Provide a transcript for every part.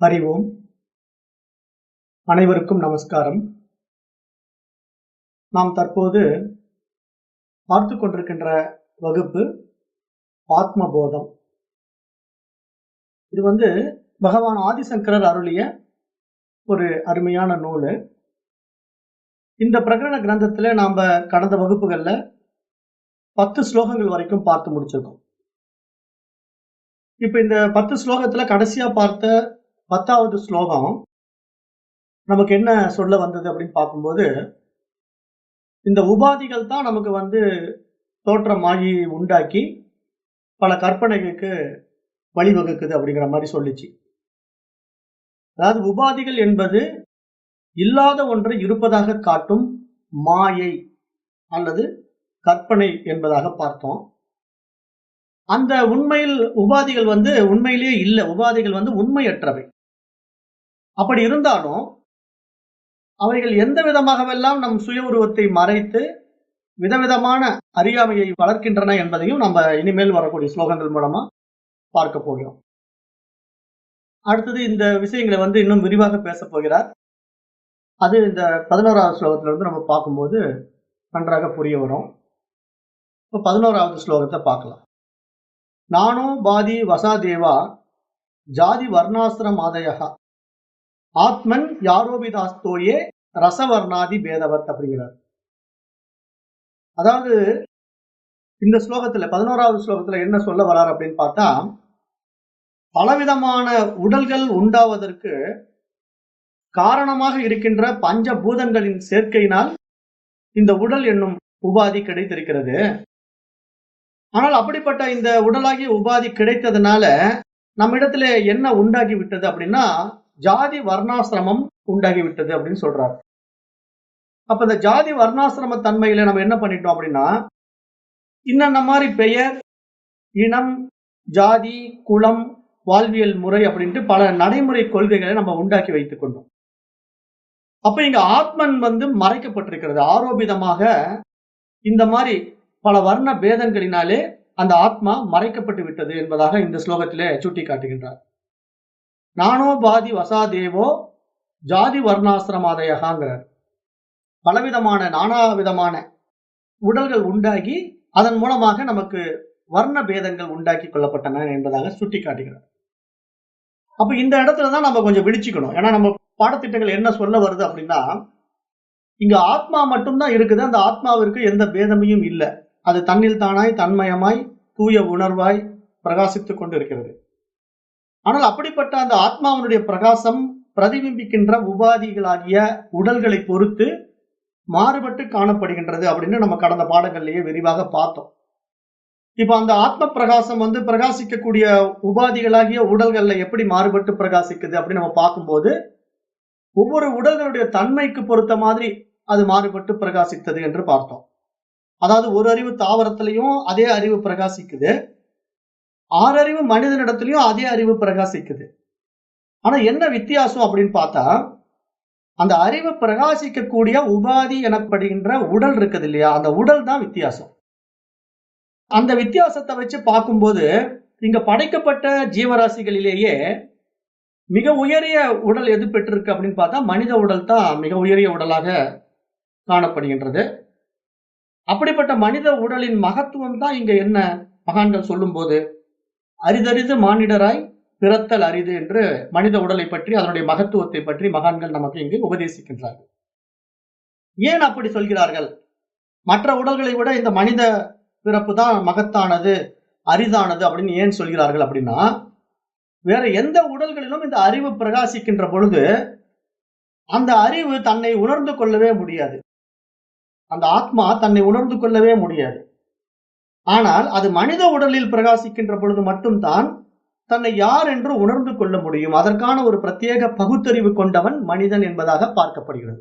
அறிவோம். அனைவருக்கும் நமஸ்காரம். நாம் தற்போது பார்த்துக் கொண்டிருக்கின்ற வகுப்பு ஆத்மபோதம். இது பகவான் ஆதிசங்கரர் அருளிய ஒரு அருமையான நூல். இந்த பிரகரண கிரந்தத்துல நாம கடந்த வகுப்புகள்ல 10 ஸ்லோகங்கள் வரைக்கும் பார்த்து முடிச்சிருக்கோம். இப்ப இந்த 10 ஸ்லோகத்துல கடைசியா பார்த்த 10வது ஸ்லோகம் நமக்கு என்ன சொல்ல வந்தது அப்படின்னு பார்க்கும்போது, இந்த உபாதிகள் தான் நமக்கு தோற்றமாகி உண்டாக்கி பல கற்பனைகளுக்கு வழிவகுக்குது அப்படிங்கிற மாதிரி சொல்லிச்சு. அதாவது உபாதிகள் என்பது இல்லாத ஒன்றை இருப்பதாக காட்டும் மாயை அல்லது கற்பனை என்பதாக பார்த்தோம். அந்த உண்மையில் உபாதிகள் உண்மையிலேயே இல்லை. உபாதிகள் உண்மையற்றவை. அப்படி இருந்தாலும் அவைகள் எந்த விதமாகவெல்லாம் நம் சுய உருவத்தை மறைத்து விதவிதமான அறியாமையை வளர்க்கின்றன என்பதையும் நம்ம இனிமேல் வரக்கூடிய ஸ்லோகங்கள் மூலமா பார்க்க போகிறோம். அடுத்தது இந்த விஷயங்களை இன்னும் விரிவாக பேச போகிறார். அது இந்த 11வது ஸ்லோகத்துல இருந்து நம்ம பார்க்கும்போது நன்றாக புரிய வரும். இப்போ 11வது ஸ்லோகத்தை பார்க்கலாம். நானோ பாதி வசாதேவா ஜாதி வர்ணாசிரம் ஆதயா ஆத்மன் யாரோபிதாஸ்தோயே ரசவர்ணாதி பேதவத் அப்படிங்கிறார். அதாவது இந்த ஸ்லோகத்துல 11வது ஸ்லோகத்துல என்ன சொல்ல வரார் அப்படின்னு பார்த்தா, பலவிதமான உடல்கள் உண்டாவதற்கு காரணமாக இருக்கின்ற பஞ்சபூதங்களின் சேர்க்கையினால் இந்த உடல் என்னும் உபாதி கிடைத்திருக்கிறது. ஆனால் அப்படிப்பட்ட இந்த உடலாகிய உபாதி கிடைத்ததுனால நம்மிடத்துல என்ன உண்டாகி விட்டது அப்படின்னா, ஜாதி வர்ணாசிரமம் உண்டாகி விட்டது அப்படின்னு சொல்றாரு. அப்ப இந்த ஜாதி வர்ணாசிரம தன்மையில நம்ம என்ன பண்ணிட்டோம் அப்படின்னா, இன்னென்ன மாதிரி பெயர், இனம், ஜாதி, குலம், வாழ்வியல் முறை அப்படின்ட்டு பல நடைமுறை கொள்கைகளை நம்ம உண்டாக்கி வைத்துக் கொண்டோம். அப்ப இங்க ஆத்மன் மறைக்கப்பட்டிருக்கிறது. ஆரோபிதமாக இந்த மாதிரி பல வர்ண பேதங்களினாலே அந்த ஆத்மா மறைக்கப்பட்டு விட்டது என்பதாக இந்த ஸ்லோகத்திலே சுட்டி காட்டுகின்றார். நானோ பாதி வசாதேவோ ஜாதி வர்ணாசிரமாதயகாங்கிறார். பலவிதமான நானாவிதமான உடல்கள் உண்டாகி அதன் மூலமாக நமக்கு வர்ண பேதங்கள் உண்டாக்கி கொள்ளப்பட்டன என்பதாக சுட்டி காட்டுகிறார். அப்ப இந்த இடத்துலதான் நம்ம கொஞ்சம் விழிச்சுக்கணும். ஏன்னா நம்ம பாடத்திட்டங்கள் என்ன சொல்ல வருது அப்படின்னா, இங்க ஆத்மா மட்டும்தான் இருக்குது. அந்த ஆத்மாவிற்கு எந்த பேதமையும் இல்லை. அது தன்னில் தானாய் தன்மயமாய் தூய உணர்வாய் பிரகாசித்துக் கொண்டு இருக்கிறது. ஆனால் அப்படிப்பட்ட அந்த ஆத்மாவினுடைய பிரகாசம் பிரதிபிம்பிக்கின்ற உபாதிகளாகிய உடல்களை பொறுத்து மாறுபட்டு காணப்படுகின்றது அப்படின்னு நம்ம கடந்த பாடங்கள்லயே விரிவாக பார்த்தோம். இப்ப அந்த ஆத்ம பிரகாசம் பிரகாசிக்கக்கூடிய உபாதிகளாகிய உடல்கள்ல எப்படி மாறுபட்டு பிரகாசிக்குது அப்படின்னு நம்ம பார்க்கும்போது, ஒவ்வொரு உடல்களுடைய தன்மைக்கு பொறுத்த மாதிரி அது மாறுபட்டு பிரகாசித்தது என்று பார்த்தோம். அதாவது ஒரு அறிவு தாவரத்திலையும் அதே அறிவு பிரகாசிக்குது, 6 அறிவு மனிதனிடத்திலையும் அதே அறிவு பிரகாசிக்குது. ஆனா என்ன வித்தியாசம் அப்படின்னு பார்த்தா, அந்த அறிவு பிரகாசிக்கக்கூடிய உபாதி எனப்படுகின்ற உடல் இருக்குது இல்லையா, அந்த உடல் தான் வித்தியாசம். அந்த வித்தியாசத்தை வச்சு பார்க்கும்போது இங்க படைக்கப்பட்ட ஜீவராசிகளிலேயே மிக உயரிய உடல் எது பெற்றிருக்கு அப்படின்னு பார்த்தா மனித உடல் தான் மிக உயரிய உடலாக காணப்படுகின்றது. அப்படிப்பட்ட மனித உடலின் மகத்துவம் தான் இங்க என்ன மகான்கள் சொல்லும் போது, அரிதறிது மானிடராய் பிறத்தல் அரிது என்று மனித உடலை பற்றி அதனுடைய மகத்துவத்தை பற்றி மகான்கள் நமக்கு இங்கு உபதேசிக்கின்றார்கள். ஏன் அப்படி சொல்கிறார்கள்? மற்ற உடல்களை விட இந்த மனித பிறப்பு தான் மகத்தானது, அரிதானது அப்படின்னு ஏன் சொல்கிறார்கள் அப்படின்னா, வேற எந்த உடல்களிலும் இந்த அறிவு பிரகாசிக்கின்ற பொழுது அந்த அறிவு தன்னை உணர்ந்து கொள்ளவே முடியாது. அந்த ஆத்மா தன்னை உணர்ந்து கொள்ளவே முடியாது. ஆனால் அது மனித உடலில் பிரகாசிக்கின்ற பொழுது மட்டும்தான் தன்னை யார் என்று உணர்ந்து கொள்ள முடியும். அதற்கான ஒரு பிரத்யேக பகுத்தறிவு கொண்டவன் மனிதன் என்பதாக பார்க்கப்படுகிறது.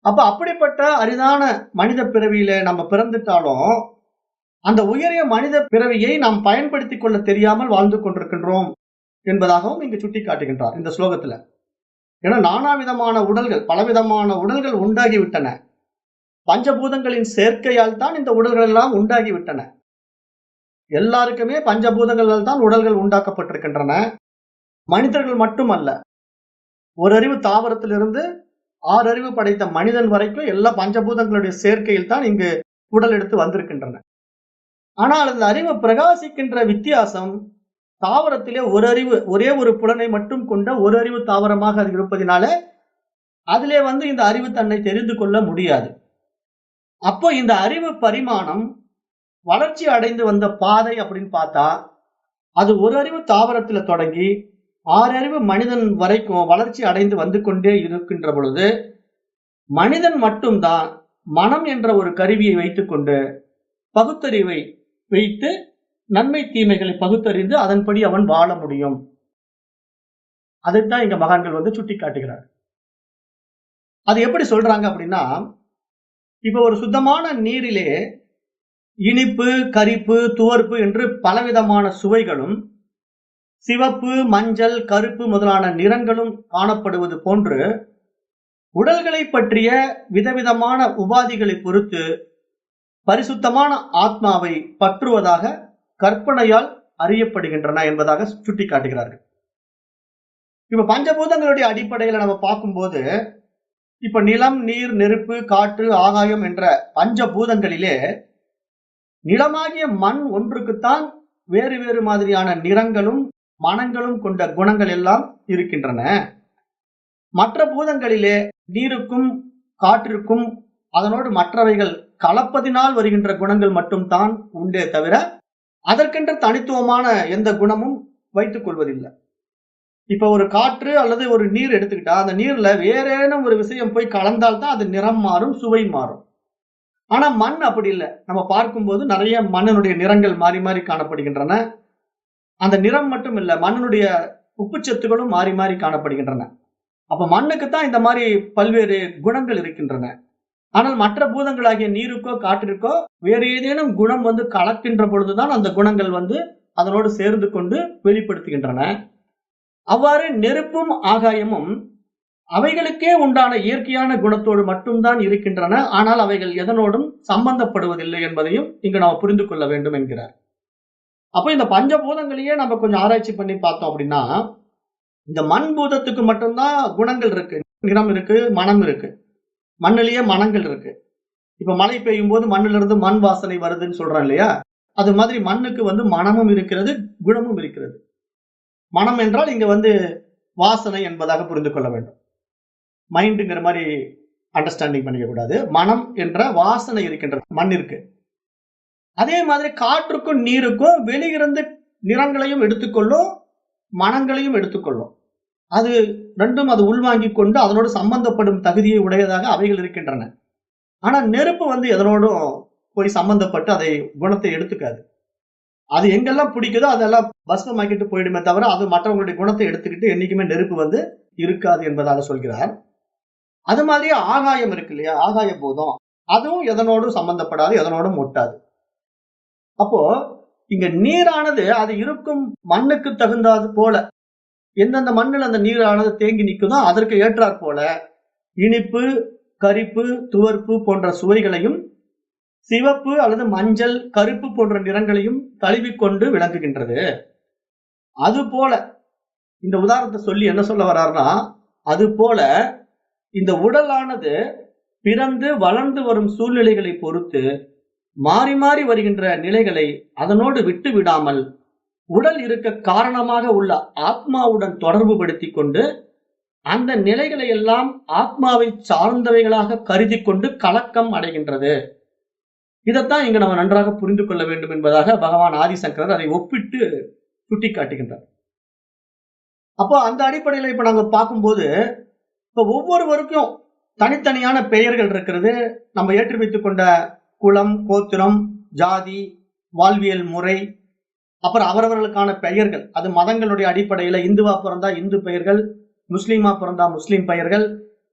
அப்ப அப்படிப்பட்ட அரிதான மனித பிறவியில நம்ம பிறந்துட்டாலும் அந்த உயரிய மனித பிறவியை நாம் பயன்படுத்திக் கொள்ள தெரியாமல் வாழ்ந்து கொண்டிருக்கின்றோம் என்பதாகவும் இங்கு சுட்டி காட்டுகின்றார் இந்த ஸ்லோகத்துல. ஏன்னா நானாவிதமான உடல்கள், பலவிதமான உடல்கள் உண்டாகிவிட்டன. பஞ்சபூதங்களின் சேர்க்கையால் தான் இந்த உடல்கள் எல்லாம் உண்டாகிவிட்டன. எல்லாருக்குமே பஞ்சபூதங்களால் தான் உடல்கள் உண்டாக்கப்பட்டிருக்கின்றன. மனிதர்கள் மட்டுமல்ல, ஒரு அறிவு தாவரத்திலிருந்து 6 அறிவு படைத்த மனிதன் வரைக்கும் எல்லா பஞ்சபூதங்களுடைய சேர்க்கையில் தான் இங்கு உடல் எடுத்து வந்திருக்கின்றன. ஆனால் அந்த அறிவு பிரகாசிக்கின்ற வித்தியாசம் தாவரத்திலே ஒரு அறிவு, ஒரே ஒரு புலனை மட்டும் கொண்ட ஒரு அறிவு தாவரமாக அது இருப்பதினால அதிலே இந்த அறிவு தன்னை தெரிந்து கொள்ள முடியாது. அப்போ இந்த அறிவு பரிமாணம் வளர்ச்சி அடைந்து வந்த பாதை அப்படின்னு பார்த்தா, அது ஒரு அறிவு தாவரத்துல தொடங்கி 6 அறிவு மனிதன் வரைக்கும் வளர்ச்சி அடைந்து வந்து கொண்டே இருக்கின்ற பொழுது, மனிதன் மட்டும்தான் மனம் என்ற ஒரு கருவியை வைத்துக்கொண்டு பகுத்தறிவை வைத்து நன்மை தீமைகளை பகுத்தறிந்து அதன்படி அவன் வாழ முடியும். அதைத்தான் இங்க மகான்கள் சுட்டி காட்டுகிறார். அது எப்படி சொல்றாங்க அப்படின்னா, இப்ப ஒரு சுத்தமான நீரிலே இனிப்பு, கரிப்பு, துவர்ப்பு என்று பலவிதமான சுவைகளும், சிவப்பு, மஞ்சள், கருப்பு முதலான நிறங்களும் காணப்படுவது போன்று உடல்களை பற்றிய விதவிதமான உபாதிகளை பொறுத்து பரிசுத்தமான ஆத்மாவை பற்றுவதாக கற்பனையால் அறியப்படுகின்றன என்பதாக சுட்டி காட்டுகிறார்கள். இப்ப பஞ்சபூதங்களுடைய அடிப்படையில நம்ம பார்க்கும்போது, இப்ப நிலம், நீர், நெருப்பு, காற்று, ஆகாயம் என்ற பஞ்சபூதங்களிலே நிலமாகிய மண் ஒன்றுக்குத்தான் வேறு வேறு மாதிரியான நிறங்களும் மனங்களும் கொண்ட குணங்கள் எல்லாம் இருக்கின்றன. மற்ற பூதங்களிலே நீருக்கும் காற்றிற்கும் அதனோடு மற்றவைகள் கலப்பதினால் வருகின்ற குணங்கள் மட்டும்தான் உண்டே தவிர அதற்கென்று தனித்துவமான எந்த குணமும் வைத்துக் கொள்வதில்லை. இப்ப ஒரு காற்று அல்லது ஒரு நீர் எடுத்துக்கிட்டா, அந்த நீர்ல வேறேனும் ஒரு விஷயம் போய் கலந்தால்தான் அது நிறம் மாறும், சுவை மாறும். ஆனா மண் அப்படி இல்லை. நம்ம பார்க்கும்போது நிறைய மண்ணினுடைய நிறங்கள் மாறி மாறி காணப்படுகின்றன. அந்த நிறம் மட்டும் இல்ல, மண்ணினுடைய உப்புச்சத்துகளும் மாறி மாறி காணப்படுகின்றன. அப்ப மண்ணுக்குத்தான் இந்த மாதிரி பல்வேறு குணங்கள் இருக்கின்றன. ஆனால் மற்ற பூதங்களாகிய நீருக்கோ காற்றிற்கோ வேறு ஏதேனும் குணம் கலக்கின்ற பொழுதுதான் அந்த குணங்கள் அதனோடு சேர்ந்து கொண்டு வெளிப்படுத்துகின்றன. அவ்வாறு நெருப்பும் ஆகாயமும் அவைகளுக்கே உண்டான இயற்கையான குணத்தோடு மட்டும்தான் இருக்கின்றன. ஆனால் அவைகள் எதனோடும் சம்பந்தப்படுவதில்லை என்பதையும் இங்கு நாம் புரிந்து கொள்ள வேண்டும் என்கிறார். அப்ப இந்த பஞ்சபூதங்களையே நம்ம கொஞ்சம் ஆராய்ச்சி பண்ணி பார்த்தோம் அப்படின்னா, இந்த மண் பூதத்துக்கு மட்டும்தான் குணங்கள் இருக்கு, நிறம் இருக்கு, மனம் இருக்கு. மண்ணிலேயே மனங்கள் இருக்கு. இப்ப மழை பெய்யும் போது மண்ணிலிருந்து இருந்து மண் வாசனை வருதுன்னு சொல்றோம் இல்லையா? அது மாதிரி மண்ணுக்கு மனமும் இருக்கிறது, குணமும் இருக்கிறது. மனம் என்றால் இங்க வாசனை என்பதாக புரிந்து கொள்ள வேண்டும். மைண்டுங்கிற மாதிரி அண்டர்ஸ்டாண்டிங் பண்ணிக்க கூடாது. மனம் என்ற வாசனை இருக்கின்ற மண்ணிற்கு. அதே மாதிரி காற்றுக்கும் நீருக்கும் வெளியிருந்து நிறங்களையும் எடுத்துக்கொள்ளும், மனங்களையும் எடுத்துக்கொள்ளும். அது ரெண்டும் அது உள்வாங்கிக் கொண்டு அதனோடு சம்பந்தப்படும் தகுதியை உடையதாக அவைகள் இருக்கின்றன. ஆனா நெருப்பு எதனோடும் போய் சம்பந்தப்பட்டு அதை குணத்தை எடுத்துக்காது. அது எங்கெல்லாம் பிடிக்குதோ அதெல்லாம் பஸ்மமாக்கிட்டு போயிடுமே தவிர அது மற்றவங்களுடைய குணத்தை எடுத்துக்கிட்டு என்னைக்குமே நெருப்பு இருக்காது என்பதாக சொல்கிறார். அது மாதிரியே ஆகாயம் இருக்கு இல்லையா? ஆகாய பூதம் அதுவும் எதனோடும் சம்பந்தப்படாது, எதனோடும் ஒட்டாது. அப்போ இங்க நீரானது அது இருக்கும் மண்ணுக்கு தகுந்தாது போல, எந்தெந்த மண்ணில் அந்த நீரானது தேங்கி நிற்குதோ அதற்கு ஏற்றாற் போல இனிப்பு, கரிப்பு, துவர்ப்பு போன்ற சுவைகளையும், சிவப்பு அல்லது மஞ்சள், கருப்பு போன்ற நிறங்களையும் தழுவிக்கொண்டு விளங்குகின்றது. அது போல இந்த உதாரணத்தை சொல்லி என்ன சொல்ல வர்றாருன்னா, அது போல இந்த உடலானது பிறந்து வளர்ந்து வரும் சூழ்நிலைகளை பொறுத்து மாறி மாறி வருகின்ற நிலைகளை அதனோடு விட்டு விடாமல் உடல் இருக்க காரணமாக உள்ள ஆத்மாவுடன் தொடர்பு படுத்தி கொண்டு அந்த நிலைகளை எல்லாம் ஆத்மாவை சார்ந்தவைகளாக கருதி கொண்டு கலக்கம் அடைகின்றது. இதைத்தான் இங்க நம்ம நன்றாக புரிந்து கொள்ள வேண்டும் என்பதாக பகவான் ஆதிசங்கரர் அதை ஒப்பிட்டு சுட்டி காட்டுகின்றார். அப்போ அந்த அடிப்படையில் இப்ப நாங்க பார்க்கும்போது, இப்ப ஒவ்வொருவருக்கும் தனித்தனியான பெயர்கள் இருக்கிறது. நம்ம ஏற்றி வைத்துக் கொண்ட குலம், கோத்திரம், ஜாதி, வாழ்வியல் முறை, அப்புறம் அவரவர்களுக்கான பெயர்கள், அது மதங்களுடைய அடிப்படையில இந்துவா பிறந்தா இந்து பெயர்கள், முஸ்லீமா பிறந்தா முஸ்லீம் பெயர்கள்,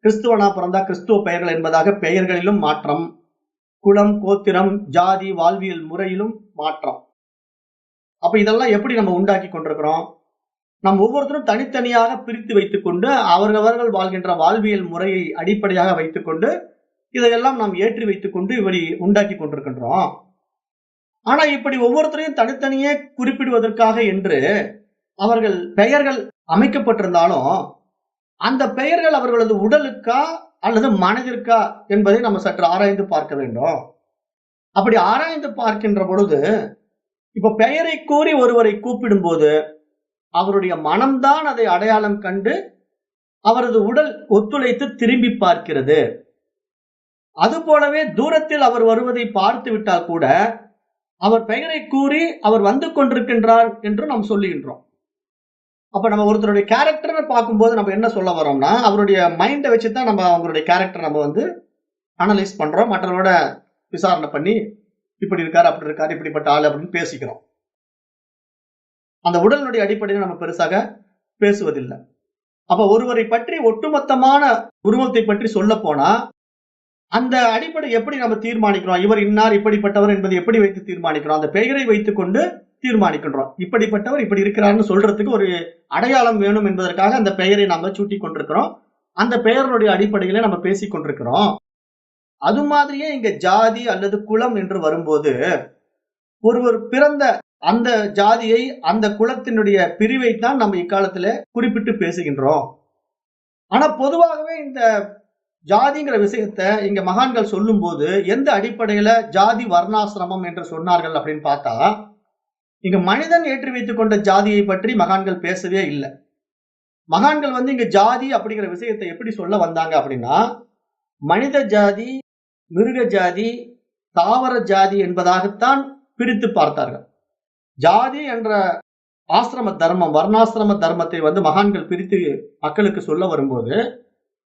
கிறிஸ்துவனா பிறந்தா கிறிஸ்துவ பெயர்கள் என்பதாக பெயர்களிலும் மாற்றம், குலம், கோத்திரம், ஜாதி, வாழ்வியல் முறையிலும் மாற்றம். அப்ப இதெல்லாம் எப்படி நம்ம உண்டாக்கி கொண்டிருக்கிறோம்? நம் ஒவ்வொருத்தரும் தனித்தனியாக பிரித்து வைத்துக் கொண்டு அவர்கள் வாழ்கின்ற வாழ்வியல் முறையை அடிப்படையாக வைத்துக் கொண்டு இதையெல்லாம் நாம் ஏற்றி வைத்துக் கொண்டு இப்படி உண்டாக்கி கொண்டிருக்கின்றோம். ஆனா இப்படி ஒவ்வொருத்தரையும் தனித்தனியே குறிப்பிடுவதற்காக என்று அவர்கள் பெயர்கள் அமைக்கப்பட்டிருந்தாலும் அந்த பெயர்கள் அவர்களது உடலுக்கா அல்லது மனதிற்கா என்பதை நம்ம சற்று ஆராய்ந்து பார்க்க வேண்டும். அப்படி ஆராய்ந்து பார்க்கின்ற பொழுது இப்ப பெயரை கூறி ஒருவரை கூப்பிடும் போது அவருடைய மனம்தான் அதை அடையாளம் கண்டு அவரது உடல் ஒத்துழைத்து திரும்பி பார்க்கிறது. அதுபோலவே தூரத்தில் அவர் வருவதை பார்த்து விட்டால் கூட அவர் பெயரை கூறி அவர் வந்து கொண்டிருக்கின்றார் என்று நாம் சொல்லுகின்றோம். அப்ப நம்ம ஒருத்தருடைய கேரக்டர் பார்க்கும்போது நம்ம என்ன சொல்ல வரோம்னா, அவருடைய மைண்டை வச்சுதான் நம்ம அவங்களுடைய கேரக்டர் நம்ம வந்து அனலைஸ் பண்றோம். மற்றவரோட விசாரணை பண்ணி இப்படி இருக்காரு, அப்படி இருக்காரு, இப்படிப்பட்ட ஆளு அப்படின்னு பேசிக்கிறோம். அந்த உடலினுடைய அடிப்படையில் நம்ம பெருசாக பேசுவதில்லை. அப்ப ஒருவரை பற்றி ஒட்டுமொத்தமான உருவத்தை பற்றி சொல்ல போனா அந்த அடிப்படை எப்படி நம்ம தீர்மானிக்கிறோம், இவர் இன்னார் இப்படிப்பட்டவர் என்பதை எப்படி வைத்து தீர்மானிக்கிறோம், அந்த பெயரை வைத்துக் கொண்டு தீர்மானிக்கின்றோம். இப்படிப்பட்டவர் இப்படி இருக்கிறார்னு சொல்றதுக்கு ஒரு அடையாளம் வேணும் என்பதற்காக அந்த பெயரை நாம சூட்டி கொண்டிருக்கிறோம். அந்த பெயருடைய அடிப்படையில நம்ம பேசிக் கொண்டிருக்கிறோம். அது மாதிரியே இங்க ஜாதி அல்லது குலம் என்று வரும்போது ஒருவர் பிறந்த அந்த ஜாதியை அந்த குலத்தினுடைய பிரிவைத்தான் நம்ம இக்காலத்துல குறிப்பிட்டு பேசுகின்றோம். ஆனா பொதுவாகவே இந்த ஜாதிங்கிற விஷயத்த இங்க மகான்கள் சொல்லும் போது எந்த அடிப்படையில ஜாதி வர்ணாசிரமம் என்று சொன்னார்கள் அப்படின்னு பார்த்தா, இங்க மனிதன் ஏற்றி வைத்துக் கொண்ட ஜாதியை பற்றி மகான்கள் பேசவே இல்லை. மகான்கள் வந்து இங்க ஜாதி அப்படிங்கிற விஷயத்தை எப்படி சொல்ல வந்தாங்க அப்படின்னா, மனித ஜாதி, மிருக ஜாதி, தாவர ஜாதி என்பதாகத்தான் பிரித்து பார்த்தார்கள். ஜாதி என்ற ஆசிரம தர்மம், வர்ணாசிரம தர்மத்தை வந்து மகான்கள் பிரித்து மக்களுக்கு சொல்ல வரும்போது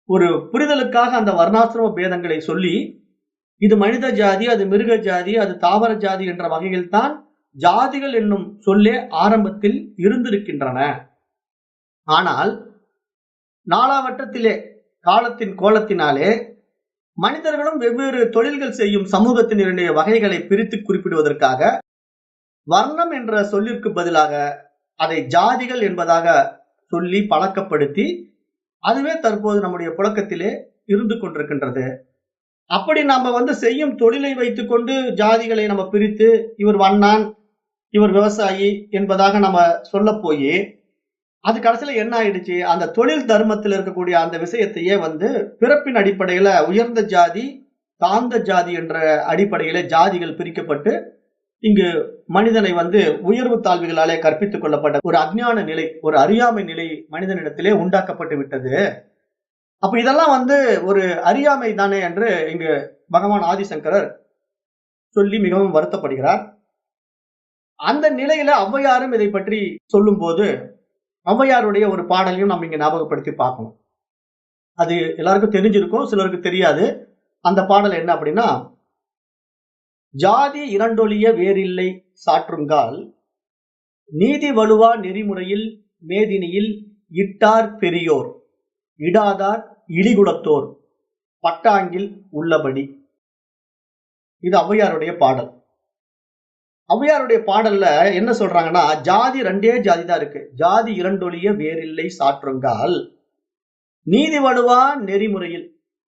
ஒரு புரிதலுக்காக அந்த வர்ணாசிரம பேதங்களை சொல்லி, இது மனித ஜாதி, அது மிருக ஜாதி, அது தாவர ஜாதி என்ற வகையில் தான் ஜாதிகள் என்னும் சொல்லே ஆரம்பத்தில் இருந்திருக்கின்றன. ஆனால் நாளாவட்டத்திலே காலத்தின் கோலத்தினாலே மனிதர்களும் வெவ்வேறு தொழில்கள் செய்யும் சமூகத்தினருடைய வகைகளை பிரித்து குறிப்பிடுவதற்காக வர்ணம் என்ற சொல்லிற்கு பதிலாக அதை ஜாதிகள் என்பதாக சொல்லி பழக்கப்படுத்தி அதுவே தற்போது நம்முடைய புழக்கத்திலே இருந்து கொண்டிருக்கின்றது. அப்படி நாம வந்து செய்யும் தொழிலை வைத்துக் கொண்டு ஜாதிகளை நம்ம பிரித்து இவர் வண்ணான், இவர் விவசாயி என்பதாக நம்ம சொல்ல போய் அது கடைசியில என்ன ஆயிடுச்சு, அந்த தொழில் தர்மத்தில் இருக்கக்கூடிய அந்த விஷயத்தையே வந்து பிறப்பின் அடிப்படையில உயர்ந்த ஜாதி, தாழ்ந்த ஜாதி என்ற அடிப்படையில ஜாதிகள் பிரிக்கப்பட்டு இங்கு மனிதனை வந்து உயர்வு தாழ்வுகளாலே கற்பித்துக் கொள்ளப்பட்ட ஒரு அஞ்ஞான நிலை, ஒரு அறியாமை நிலை மனிதனிடத்திலே உண்டாக்கப்பட்டு விட்டது. அப்ப இதெல்லாம் வந்து ஒரு அறியாமை தானே என்று இங்கு பகவான் ஆதிசங்கரர் சொல்லி மிகவும் வருத்தப்படுகிறார். அந்த நிலையில ஔவையாரும் இதை பற்றி சொல்லும் போது ஔவையாருடைய ஒரு பாடலையும் நம்ம இங்க ஞாபகப்படுத்தி பார்க்கணும். அது எல்லாருக்கும் தெரிஞ்சிருக்கும், சிலருக்கு தெரியாது. அந்த பாடல் என்ன அப்படின்னா, ஜாதி இரண்டொழிய வேறில்லை சாற்றுங்கால், நீதி வலுவா நெறிமுறையில் மேதினியில் இட்டார் பெரியோர், இடாதார் இழிகுலத்தோர், பட்டாங்கில் உள்ளபடி. இது ஔவையாருடைய பாடல். ஔவையாருடைய பாடல்ல என்ன சொல்றாங்கன்னா, ஜாதி ரெண்டே ஜாதி தான் இருக்கு, ஜாதி இரண்டொழிய வேறில்லை சாற்றுங்கால், நீதி வலுவா நெறிமுறையில்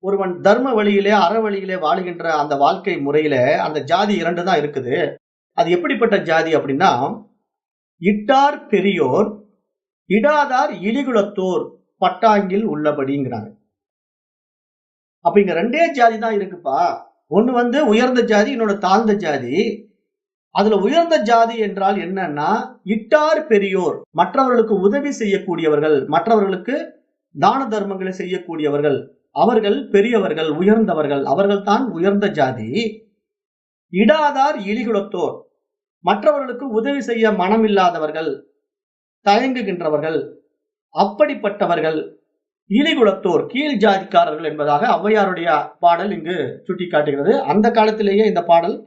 ஒருவன் தர்ம வழியிலே அற வழியிலே வாழுகின்ற அந்த வாழ்க்கை முறையில அந்த ஜாதி இரண்டு தான் இருக்குது. அது எப்படிப்பட்ட ஜாதி அப்படின்னா, இட்டார் பெரியோர், இடாதார் இழிகுலத்தோர், பட்டாங்கில் உள்ளபடிங்கிறாங்க. அப்ப இங்க ரெண்டே ஜாதி தான் இருக்குப்பா. ஒண்ணு வந்து உயர்ந்த ஜாதி, இன்னொன்னு தாழ்ந்த ஜாதி. அதுல உயர்ந்த ஜாதி என்றால் என்னன்னா, இட்டார் பெரியோர், மற்றவர்களுக்கு உதவி செய்யக்கூடியவர்கள், மற்றவர்களுக்கு தான தர்மங்களை செய்யக்கூடியவர்கள், அவர்கள் பெரியவர்கள், உயர்ந்தவர்கள், அவர்கள் தான் உயர்ந்த ஜாதி. இடாதார் இழிகுலத்தோர், மற்றவர்களுக்கு உதவி செய்ய மனமில்லாதவர்கள், தயங்குகின்றவர்கள், அப்படிப்பட்டவர்கள் இழிகுலத்தோர், கீழ் ஜாதிக்காரர்கள் என்பதாக ஔவையாருடைய பாடல் இங்கு சுட்டி காட்டுகிறது. அந்த காலத்திலேயே இந்த பாடல்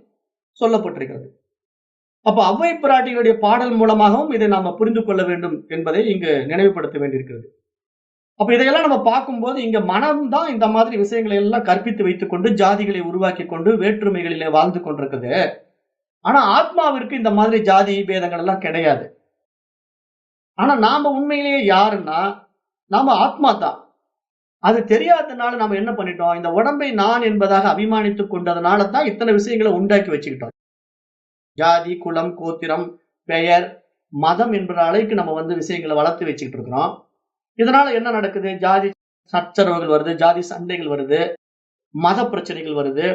சொல்லப்பட்டிருக்கிறது. அப்ப ஔவை பிராட்டியுடைய பாடல் மூலமாகவும் இதை நாம புரிந்து கொள்ள வேண்டும் என்பதை இங்கு நினைவுபடுத்த வேண்டியிருக்கிறது. அப்ப இதையெல்லாம் நம்ம பார்க்கும்போது இங்க மனம்தான் இந்த மாதிரி விஷயங்களை எல்லாம் கற்பித்து வைத்துக் கொண்டு ஜாதிகளை உருவாக்கி கொண்டு வேற்றுமைகளிலே வாழ்ந்து கொண்டிருக்குது. ஆனா ஆத்மாவிற்கு இந்த மாதிரி ஜாதி பேதங்கள் எல்லாம் கிடையாது. ஆனா நாம உண்மையிலேயே யாருன்னா, நாம ஆத்மா தான். அது தெரியாததுனால நாம என்ன பண்ணிட்டோம், இந்த உடம்பை நான் என்பதாக அபிமானித்துக் கொண்டதுனால தான் இத்தனை விஷயங்களை உண்டாக்கி வச்சுக்கிட்டோம். ஜாதி, குலம், கோத்திரம், பெயர், மதம் என்ற அலைக்கு நம்ம விஷயங்களை வளர்த்து வச்சுக்கிட்டு இருக்கிறோம். இதனால என்ன நடக்குது? ஜாதி சச்சரவுகள் வருது, ஜாதி சண்டைகள் வருது, மத பிரச்சனைகள் வருது.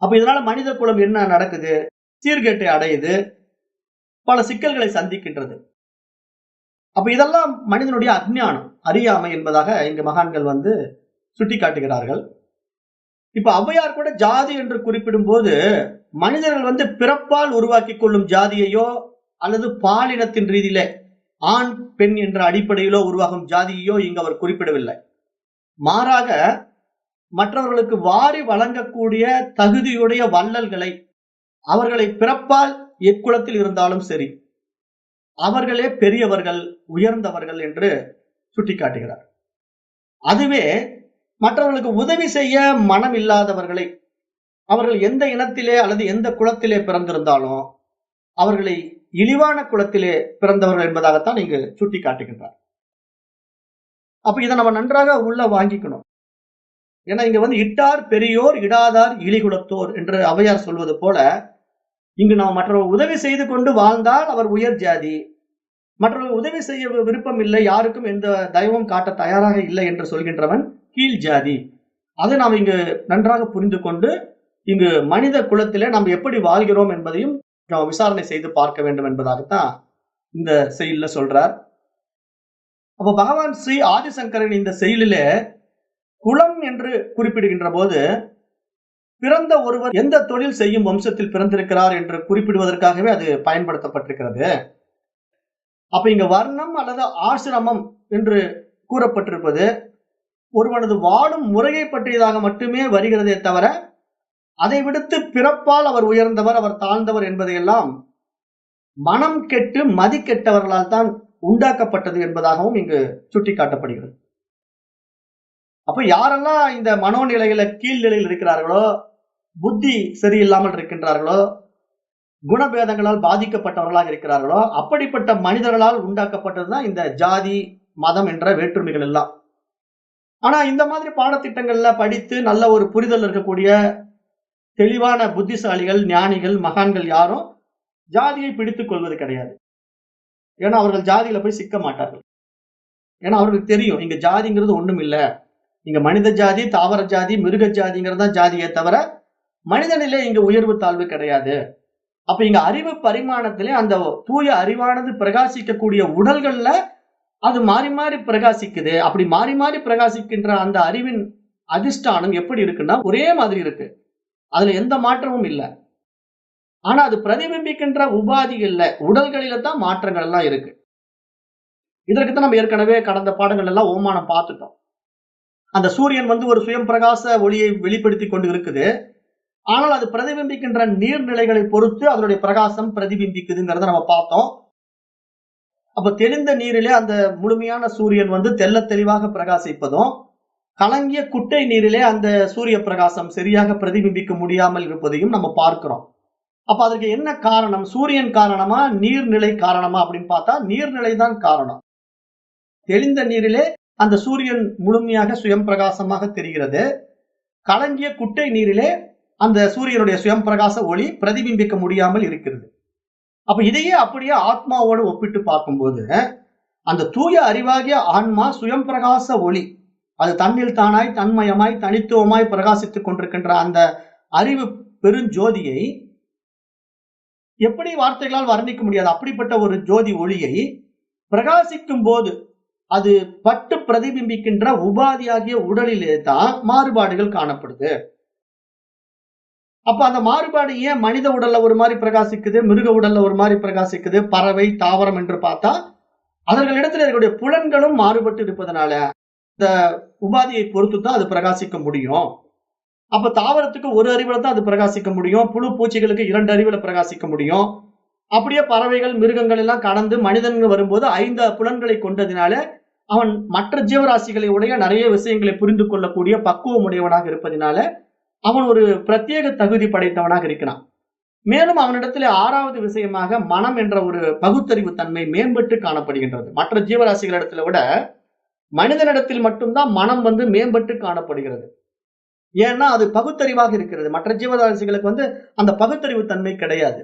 அப்ப இதனால மனித குலம் என்ன நடக்குது? சீர்கேட்டை அடையுது, பல சிக்கல்களை சந்திக்கின்றது. அப்ப இதெல்லாம் மனிதனுடைய அஞ்ஞானம், அறியாமை என்பதாக இங்க மகான்கள் சுட்டிக்காட்டுகிறார்கள். இப்ப ஔவையார் கூட ஜாதி என்று குறிப்பிடும் போது மனிதர்கள் பிறப்பால் உருவாக்கி கொள்ளும் ஜாதியையோ அல்லது பாலினத்தின் ரீதியிலே ஆண் பெண் என்ற அடிப்படையிலோ உருவாகும் ஜாதியையோ இங்கு அவர் குறிப்பிடவில்லை. மாறாக மற்றவர்களுக்கு வாரி வழங்கக்கூடிய தகுதியுடைய வள்ளல்களை, அவர்களை பிறப்பால் எக்குலத்தில் இருந்தாலும் சரி, அவர்களே பெரியவர்கள், உயர்ந்தவர்கள் என்று சுட்டிக்காட்டுகிறார். அதுவே மற்றவர்களுக்கு உதவி செய்ய மனம் இல்லாதவர்களை, அவர்கள் எந்த இனத்திலே அல்லது எந்த குலத்திலே பிறந்திருந்தாலும் அவர்களை இழிவான குலத்திலே பிறந்தவர்கள் என்பதாகத்தான் இங்கு சுட்டி காட்டுகின்றார். அப்ப இதை நம்ம நன்றாக உள்ள வாங்கிக்கணும். ஏன்னா இங்க இட்டார் பெரியோர் இடாதார் இழிகுலத்தோர் என்று ஔவையார் சொல்வது போல, இங்கு நாம் மற்றவர்கள் உதவி செய்து கொண்டு வாழ்ந்தால் அவர் உயர் ஜாதி, மற்றவர்கள் உதவி செய்ய விருப்பம் இல்லை, யாருக்கும் எந்த தயவும் காட்ட தயாராக இல்லை என்று சொல்கின்றவன் கீழ் ஜாதி. அதை நாம் இங்கு நன்றாக புரிந்து கொண்டு இங்கு மனித குலத்திலே நாம் எப்படி வாழ்கிறோம் என்பதையும் நாம் விசாரணை செய்து பார்க்க வேண்டும் என்பதாகத்தான் இந்த செயல்ல சொல்றார். அப்ப பகவான் ஸ்ரீ ஆதிசங்கரன் இந்த செயலிலே குலம் என்று குறிப்பிடுகின்ற போது பிறந்த ஒருவர் எந்த தொழில் செய்யும் வம்சத்தில் பிறந்திருக்கிறார் என்று குறிப்பிடுவதற்காகவே அது பயன்படுத்தப்பட்டிருக்கிறது. அப்ப இங்க வர்ணம் அல்லது ஆசிரமம் என்று கூறப்பட்டிருப்பது ஒருவனது வாழும் முறையை பற்றியதாக மட்டுமே வருகிறதே தவிர, அதை விடுத்து பிறப்பால் அவர் உயர்ந்தவர், அவர் தாழ்ந்தவர் என்பதையெல்லாம் மனம் கெட்டு மதி கெட்டவர்களால் தான் உண்டாக்கப்பட்டது என்பதாகவும் இங்கு சுட்டிக்காட்டப்படுகிறது. அப்ப யாரெல்லாம் இந்த மனோநிலையில கீழ்நிலையில் இருக்கிறார்களோ, புத்தி சரியில்லாமல் இருக்கின்றார்களோ, குணபேதங்களால் பாதிக்கப்பட்டவர்களாக இருக்கிறார்களோ, அப்படிப்பட்ட மனிதர்களால் உண்டாக்கப்பட்டதுதான் இந்த ஜாதி மதம் என்ற வேற்றுமைகள் எல்லாம். ஆனா இந்த மாதிரி பாடத்திட்டங்கள்ல படித்து நல்ல ஒரு புரிதல் இருக்கக்கூடிய தெளிவான புத்திசாலிகள், ஞானிகள், மகான்கள் யாரும் ஜாதியை பிடித்துக் கொள்வது கிடையாது. ஏன்னா அவர்கள் ஜாதியில போய் சிக்க மாட்டார்கள். ஏன்னா அவர்களுக்கு தெரியும் இங்க ஜாதிங்கிறது ஒண்ணும் இல்ல, இங்க மனித ஜாதி, தாவர ஜாதி, மிருக ஜாதிங்கிறது தான் ஜாதியை தவிர மனிதனிலே இங்க உயர்வு தாழ்வு கிடையாது. அப்ப இங்க அறிவு பரிமாணத்திலே அந்த தூய அறிவானது பிரகாசிக்கக்கூடிய உடல்கள்ல அது மாறி மாறி பிரகாசிக்குது. அப்படி மாறி மாறி பிரகாசிக்கின்ற அந்த அறிவின் அதிஷ்டானம் எப்படி இருக்குன்னா ஒரே மாதிரி இருக்கு, அதுல எந்த மாற்றமும் இல்லை. ஆனா அது பிரதிபிம்பிக்கின்ற உபாதிகள்ல, உடல்களில தான் மாற்றங்கள் எல்லாம் இருக்கு. இதற்குத்தான் நம்ம ஏற்கனவே கடந்த பாடங்கள் எல்லாம் ஓமானம் பார்த்துட்டோம். அந்த சூரியன் ஒரு சுயம் பிரகாச ஒளியை வெளிப்படுத்தி கொண்டு இருக்குது. ஆனால் அது பிரதிபிம்பிக்கின்ற நீர்நிலைகளை பொறுத்து அதனுடைய பிரகாசம் பிரதிபிம்பிக்குதுங்கிறத நம்ம பார்த்தோம். அப்ப தெளிந்த நீரிலே அந்த முழுமையான சூரியன் தெள்ள தெளிவாக பிரகாசிப்பதும், கலங்கிய குட்டை நீரிலே அந்த சூரிய பிரகாசம் சரியாக பிரதிபிம்பிக்க முடியாமல் இருப்பதையும் நம்ம பார்க்கிறோம். அப்ப அதற்கு என்ன காரணம்? சூரியன் காரணமா, நீர்நிலை காரணமா அப்படின்னு பார்த்தா நீர்நிலை தான் காரணம். தெளிந்த நீரிலே அந்த சூரியன் முழுமையாக சுயம் பிரகாசமாக தெரிகிறது. கலங்கிய குட்டை நீரிலே அந்த சூரியனுடைய சுயம் பிரகாச ஒளி பிரதிபிம்பிக்க முடியாமல் இருக்கிறது. அப்ப இதையே அப்படியே ஆத்மாவோடு ஒப்பிட்டு பார்க்கும்போது அந்த தூய அறிவாகிய ஆன்மா சுயம் பிரகாச ஒளி, அது தன்னில் தானாய் தன்மயமாய் தனித்துவமாய் பிரகாசித்துக் கொண்டிருக்கின்ற அந்த அறிவு பெருஞ்சோதியை எப்படி வார்த்தைகளால் வர்ணிக்க முடியாது. அப்படிப்பட்ட ஒரு ஜோதி ஒளியை பிரகாசிக்கும் போது அது பட்டு பிரதிபிம்பிக்கின்ற உபாதியாகிய உடலிலே தான் மாறுபாடுகள் காணப்படுது. அப்ப அந்த மாறுபாடு ஏன் மனித உடல்ல ஒரு மாதிரி பிரகாசிக்குது, மிருக உடல்ல ஒரு மாதிரி பிரகாசிக்குது, பறவை தாவரம் என்று பார்த்தா அவர்களிடத்தில் இருக்கக்கூடிய புலன்களும் மாறுபட்டு இருப்பதனால இந்த உபாதியை பொறுத்து தான் அது பிரகாசிக்க முடியும். அப்ப தாவரத்துக்கு ஒரு அறிவுல தான் அது பிரகாசிக்க முடியும், புழு பூச்சிகளுக்கு 2 அறிவுல பிரகாசிக்க முடியும். அப்படியே பறவைகள் மிருகங்கள் எல்லாம் கடந்து மனிதன்கள் வரும்போது 5 புலன்களை கொண்டதினால அவன் மற்ற ஜீவராசிகளை உடைய நிறைய விஷயங்களை புரிந்து கொள்ளக்கூடிய பக்குவம் உடையவனாக இருப்பதனால அவன் ஒரு பிரத்யேக தகுதி படைத்தவனாக இருக்கிறான். மேலும் அவனிடத்தில் 6வது விஷயமாக மனம் என்ற ஒரு பகுத்தறிவு தன்மை மேம்பட்டு காணப்படுகின்றது. மற்ற ஜீவராசிகளிடத்துல விட மனிதனிடத்தில் மட்டும்தான் மனம் மேம்பட்டு காணப்படுகிறது. ஏன்னா அது பகுத்தறிவாக இருக்கிறது. மற்ற ஜீவராசிகளுக்கு அந்த பகுத்தறிவு தன்மை கிடையாது.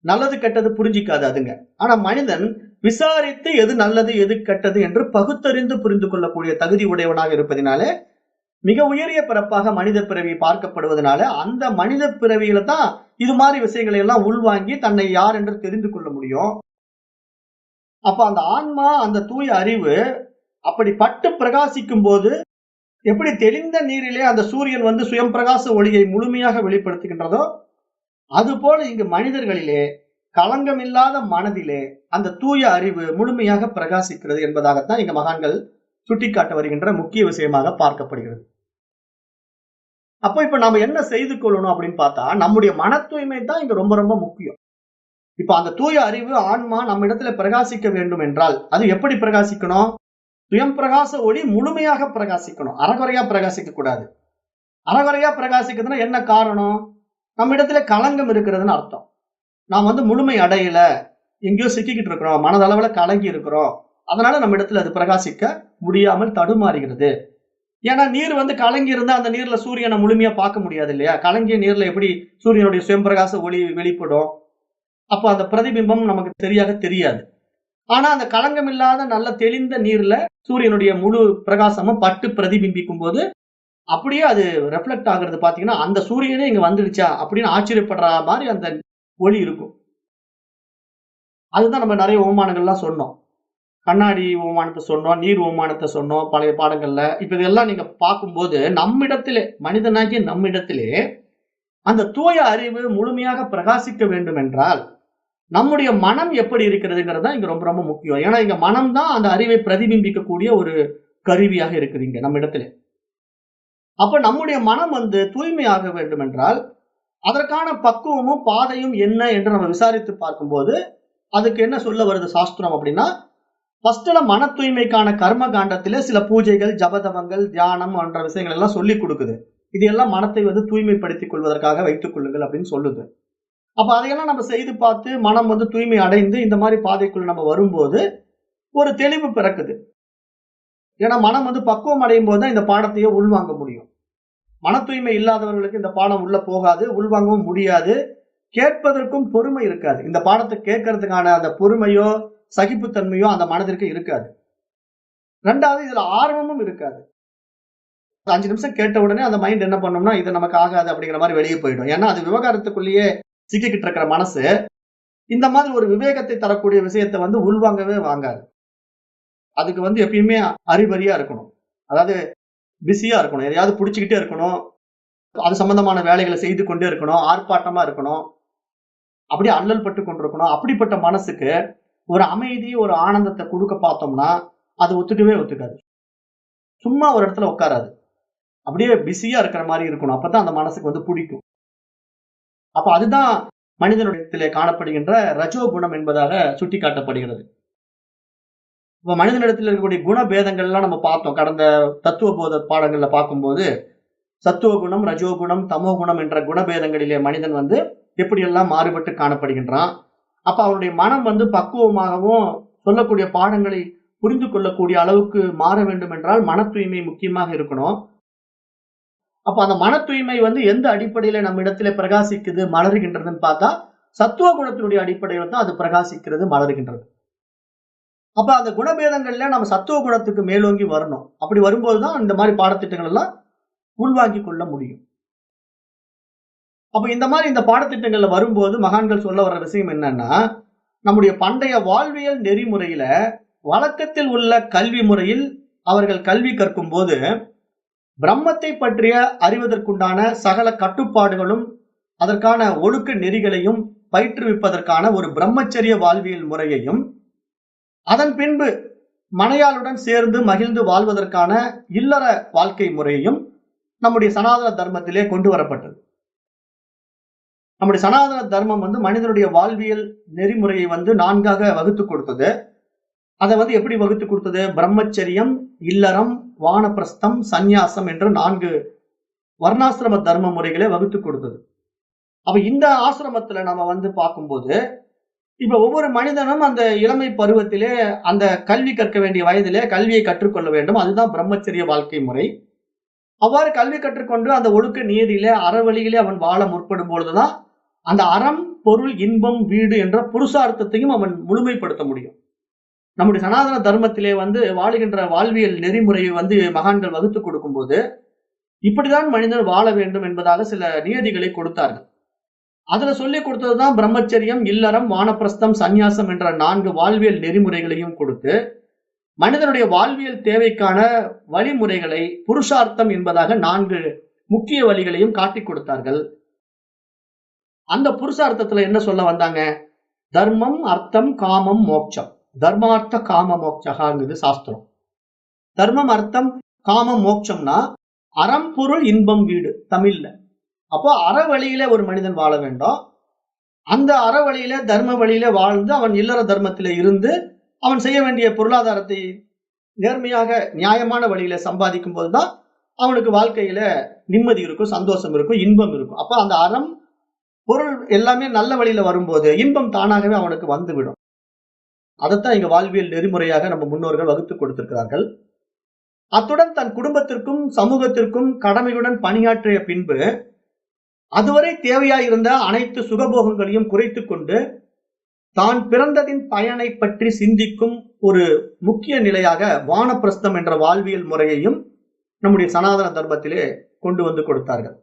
நல்லது கெட்டது புரிஞ்சிக்காது அதுங்க. ஆனா மனிதன் விசாரித்து எது நல்லது எது கெட்டது என்று பகுத்தறிந்து புரிந்து கொள்ளக்கூடிய தகுதி உடையவனாக இருப்பதினாலே மிக உயரிய பிறப்பாக மனித பிறவி பார்க்கப்படுவதனால அந்த மனித பிறவியில தான் இது மாதிரி விஷயங்களை எல்லாம் உள்வாங்கி தன்னை யார் என்று தெரிந்து கொள்ள முடியும். அப்ப அந்த ஆன்மா, அந்த தூய அறிவு அப்படி பட்டு பிரகாசிக்கும் போது எப்படி தெளிந்த நீரிலே அந்த சூரியன் வந்து சுயம் பிரகாச ஒளியை முழுமையாக வெளிப்படுத்துகின்றதோ, அதுபோல இங்கு மனிதர்களிலே களங்கமில்லாத மனதிலே அந்த தூய அறிவு முழுமையாக பிரகாசிக்கிறது என்பதாகத்தான் இங்க மகான்கள் சுட்டிக்காட்ட வருகின்ற முக்கிய விஷயமாக பார்க்கப்படுகிறது. அப்ப இப்ப நாம என்ன செய்து கொள்ளணும் அப்படின்னு பார்த்தா, நம்முடைய மன தூய்மை தான் இங்க ரொம்ப ரொம்ப முக்கியம். இப்ப அந்த தூய அறிவு ஆன்மா நம்ம இடத்துல பிரகாசிக்க வேண்டும் என்றால் அது எப்படி பிரகாசிக்கணும்? சுயம் பிரகாச ஒளி முழுமையாக பிரகாசிக்கணும். அறகுறையா பிரகாசிக்க கூடாது. அறகுறையா பிரகாசிக்கிறதுனா என்ன காரணம்? நம்ம இடத்துல களங்கம் இருக்கிறதுன்னு அர்த்தம். நாம் வந்து முழுமை அடையல, எங்கேயோ சிக்கிக்கிட்டு இருக்கிறோம், மனதளவுல கலங்கி இருக்கிறோம், அதனால நம்ம இடத்துல அது பிரகாசிக்க முடியாமல் தடுமாறுகிறது. ஏன்னா நீர் வந்து கலங்கி இருந்தா அந்த நீர்ல சூரியனை முழுமையா பார்க்க முடியாது இல்லையா? கலங்கிய நீர்ல எப்படி சூரியனுடைய சுயம் பிரகாச ஒளி வெளிப்படும்? அப்ப அந்த பிரதிபிம்பம் நமக்கு சரியாக தெரியாது. ஆனா அந்த களங்கம் இல்லாத நல்ல தெளிந்த நீர்ல சூரியனுடைய முழு பிரகாசமும் பட்டு பிரதிபிம்பிக்கும் போது அப்படியே அது ரெஃப்ளெக்ட் ஆகுறது பாத்தீங்கன்னா, அந்த சூரியனே இங்க வந்துடுச்சா அப்படின்னு ஆச்சரியப்படுற மாதிரி அந்த ஒளி இருக்கும். அதுதான் நம்ம நிறைய ஓமானங்கள்லாம் சொன்னோம். கண்ணாடி ஓமானத்தை சொன்னோம், நீர் ஓமானத்தை சொன்னோம் பழைய பாடங்கள்ல. இப்ப இதெல்லாம் நீங்க பார்க்கும்போது நம்மிடத்திலே, மனிதனாகிய நம்மிடத்திலே அந்த தூய அறிவு முழுமையாக பிரகாசிக்க வேண்டும் என்றால் நம்முடைய மனம் எப்படி இருக்கிறதுங்கிறது தான் இங்க ரொம்ப ரொம்ப முக்கியம். ஏன்னா இங்க மனம் தான் அந்த அறிவை பிரதிபிம்பிக்கக்கூடிய ஒரு கருவியாக இருக்குது இங்க நம்ம இடத்துல. அப்ப நம்முடைய மனம் வந்து தூய்மையாக வேண்டும் என்றால் அதற்கான பக்குவமும் பாதையும் என்ன என்று நம்ம விசாரித்து பார்க்கும்போது அதுக்கு என்ன சொல்ல வருது சாஸ்திரம் அப்படின்னா, ஃபர்ஸ்ட்ல மன தூய்மைக்கான கர்ம காண்டத்திலே சில பூஜைகள், ஜபதவங்கள், தியானம் என்ற விஷயங்கள் எல்லாம் சொல்லி கொடுக்குது. இது எல்லாம் மனத்தை வந்து தூய்மைப்படுத்திக் கொள்வதற்காக வைத்துக் கொள்ளுங்கள் அப்படின்னு சொல்லுது. அப்ப அதையெல்லாம் நம்ம செய்து பார்த்து மனம் வந்து தூய்மை அடைந்து இந்த மாதிரி பாதைக்குள்ள நம்ம வரும்போது ஒரு தெளிவு பிறக்குது. ஏன்னா மனம் வந்து பக்குவம் அடையும் போது தான் இந்த பாடத்தையே உள்வாங்க முடியும். மன தூய்மை இல்லாதவர்களுக்கு இந்த பாடம் உள்ள போகாது, உள்வாங்கவும் முடியாது, கேட்பதற்கும் பொறுமை இருக்காது. இந்த பாடத்தை கேட்கறதுக்கான அந்த பொறுமையோ சகிப்புத்தன்மையோ அந்த மனதிற்கு இருக்காது. ரெண்டாவது இதுல ஆர்வமும் இருக்காது. 5 நிமிஷம் கேட்ட உடனே அந்த மைண்ட் என்ன பண்ணும்னா இது நமக்கு ஆகாது அப்படிங்கிற மாதிரி வெளியே போயிடும். ஏன்னா அது விவகாரத்துக்குள்ளேயே சிக்கிக்கிட்டு இருக்கிற மனசு இந்த மாதிரி ஒரு விவேகத்தை தரக்கூடிய விஷயத்தை வந்து உள்வாங்கவே வாங்காது. அதுக்கு வந்து எப்பயுமே அறிபறியா இருக்கணும். அதாவது பிஸியா இருக்கணும். எதையாவது புடிச்சுக்கிட்டே இருக்கணும். அது சம்பந்தமான வேலைகளை செய்து கொண்டே இருக்கணும். ஆர்ப்பாட்டமா இருக்கணும். அப்படியே அல்லல் பட்டு கொண்டிருக்கணும். அப்படிப்பட்ட மனசுக்கு ஒரு அமைதி, ஒரு ஆனந்தத்தை கொடுக்க பார்த்தோம்னா அது ஒத்துக்காது. சும்மா ஒரு இடத்துல உட்காராது. அப்படியே பிஸியா இருக்கிற மாதிரி இருக்கணும். அப்பதான் அந்த மனசுக்கு வந்து பிடிக்கும். அப்ப அதுதான் மனிதனிடத்திலே காணப்படுகின்ற ரஜோ குணம் என்பதாக சுட்டி காட்டப்படுகிறது. இப்ப மனிதனிடத்தில் இருக்கக்கூடிய குண பேதங்கள்லாம் நம்ம பார்த்தோம். கடந்த தத்துவ போத பாடங்கள்ல பார்க்கும்போது சத்துவ குணம், ரஜோ குணம், தமோ குணம் என்ற குணபேதங்களிலே மனிதன் வந்து எப்படியெல்லாம் மாறுபட்டு காணப்படுகின்றான். அப்ப அவருடைய மனம் வந்து பக்குவமாகவும் சொல்லக்கூடிய பாடங்களை புரிந்து கொள்ளக்கூடிய அளவுக்கு மாற வேண்டும் என்றால் மன தூய்மை முக்கியமாக இருக்கணும். அப்ப அந்த மன தூய்மை வந்து எந்த அடிப்படையில நம்ம இடத்துல பிரகாசிக்குது, மலர்கின்றதுன்னு பார்த்தா சத்துவ குணத்தினுடைய அடிப்படையில் தான் அது பிரகாசிக்கிறது, மலர்கின்றது. அப்ப அந்த குணபேதங்கள்ல நம்ம சத்துவ குணத்துக்கு மேலோங்கி வரணும். அப்படி வரும்போதுதான் இந்த மாதிரி பாடத்திட்டங்கள் எல்லாம் உள்வாங்கி கொள்ள முடியும். அப்ப இந்த மாதிரி இந்த பாடத்திட்டங்கள்ல வரும்போது மகான்கள் சொல்ல வர்ற விஷயம் என்னன்னா, நம்முடைய பண்டைய வாழ்வியல் நெறிமுறையில வழக்கத்தில் உள்ள கல்வி முறையில் அவர்கள் கல்வி கற்கும் போது பிரம்மத்தை பற்றிய அறிவதற்குண்டான சகல கட்டுப்பாடுகளும் அதற்கான ஒழுக்க நெறிகளையும் பயிற்றுவிப்பதற்கான ஒரு பிரம்மச்சரிய வாழ்வியல் முறையையும் அதன் பின்பு மனையாளுடன் சேர்ந்து மகிழ்ந்து வாழ்வதற்கான இல்லற வாழ்க்கை முறையையும் நம்முடைய சனாதன தர்மத்திலே கொண்டு வரப்பட்டது. நம்முடைய சனாதன தர்மம் வந்து மனிதனுடைய வாழ்வியல் நெறிமுறையை வந்து 4ஆக வகுத்து கொடுத்தது. அதை வந்து எப்படி வகுத்து கொடுத்தது? பிரம்மச்சரியம், இல்லறம், வானப்பிரஸ்தம், சந்நியாசம் என்ற 4 வர்ணாசிரம தர்ம முறைகளை வகுத்து கொடுத்தது. அப்ப இந்த ஆசிரமத்துல நம்ம வந்து பார்க்கும்போது இப்ப ஒவ்வொரு மனிதனும் அந்த இளமை பருவத்திலே அந்த கல்வி கற்க வேண்டிய வயதிலே கல்வியை கற்றுக்கொள்ள வேண்டும். அதுதான் பிரம்மச்சரிய வாழ்க்கை முறை. அவ்வாறு கல்வி கற்றுக்கொண்டு அந்த ஒழுக்க நீதியிலே அறவழியிலே அவன் வாழ முற்படும் பொழுதுதான் அந்த அறம் பொருள் இன்பம் வீடு என்ற புருஷார்த்தத்தையும் அவன் முழுமைப்படுத்த முடியும். நம்முடைய சனாதன தர்மத்திலே வாழுகின்ற வாழ்வியல் நெறிமுறையை மகான்கள் வகுத்து கொடுக்கும் போது இப்படிதான் மனிதன் வாழ வேண்டும் என்பதாக சில நியதிகளை கொடுத்தார்கள். அதுல சொல்லிக் கொடுத்ததுதான் பிரம்மச்சரியம், இல்லறம், வானப்பிரஸ்தம், சந்நியாசம் என்ற 4 வாழ்வியல் நெறிமுறைகளையும் கொடுத்து மனிதனுடைய வாழ்வியல் தேவைக்கான வழிமுறைகளை புருஷார்த்தம் என்பதாக 4 முக்கிய வழிகளையும் காட்டிக் கொடுத்தார்கள். அந்த புருஷார்த்தத்துல என்ன சொல்ல வந்தாங்க? தர்மம், அர்த்தம், காமம், மோட்சம். தர்மார்த்த காம மோட்சகாங்கிறது சாஸ்திரம். தர்மம், அர்த்தம், காமம், மோட்சம்னா அறம், பொருள், இன்பம், வீடு தமிழ்ல. அப்போ அறவழியில ஒரு மனிதன் வாழ வேண்டும். அந்த அறவழியில தர்ம வழியில வாழ்ந்து அவன் இல்லற தர்மத்தில இருந்து அவன் செய்ய வேண்டிய பொருளாதாரத்தை நேர்மையாக நியாயமான வழியில சம்பாதிக்கும் போதுதான் அவனுக்கு வாழ்க்கையில நிம்மதி இருக்கும், சந்தோஷம் இருக்கும், இன்பம் இருக்கும். அப்ப அந்த அறம் பொருள் எல்லாமே நல்ல வழியில வரும்போது இன்பம் தானாகவே அவனுக்கு வந்துவிடும். அதைத்தான் இங்க வாழ்வியல் நெறிமுறையாக நம்ம முன்னோர்கள் வகுத்து கொடுத்திருக்கிறார்கள். அத்துடன் தன் குடும்பத்திற்கும் சமூகத்திற்கும் கடமையுடன் பணியாற்றிய பின்பு அதுவரை தேவையாயிருந்த அனைத்து சுகபோகங்களையும் குறைத்துக் கொண்டு தான் பிறந்ததின் பயனை பற்றி சிந்திக்கும் ஒரு முக்கிய நிலையாக வானப்பிரஸ்தம் என்ற வாழ்வியல் முறையையும் நம்முடைய சனாதன தர்மத்திலே கொண்டு வந்து கொடுத்தார்கள்.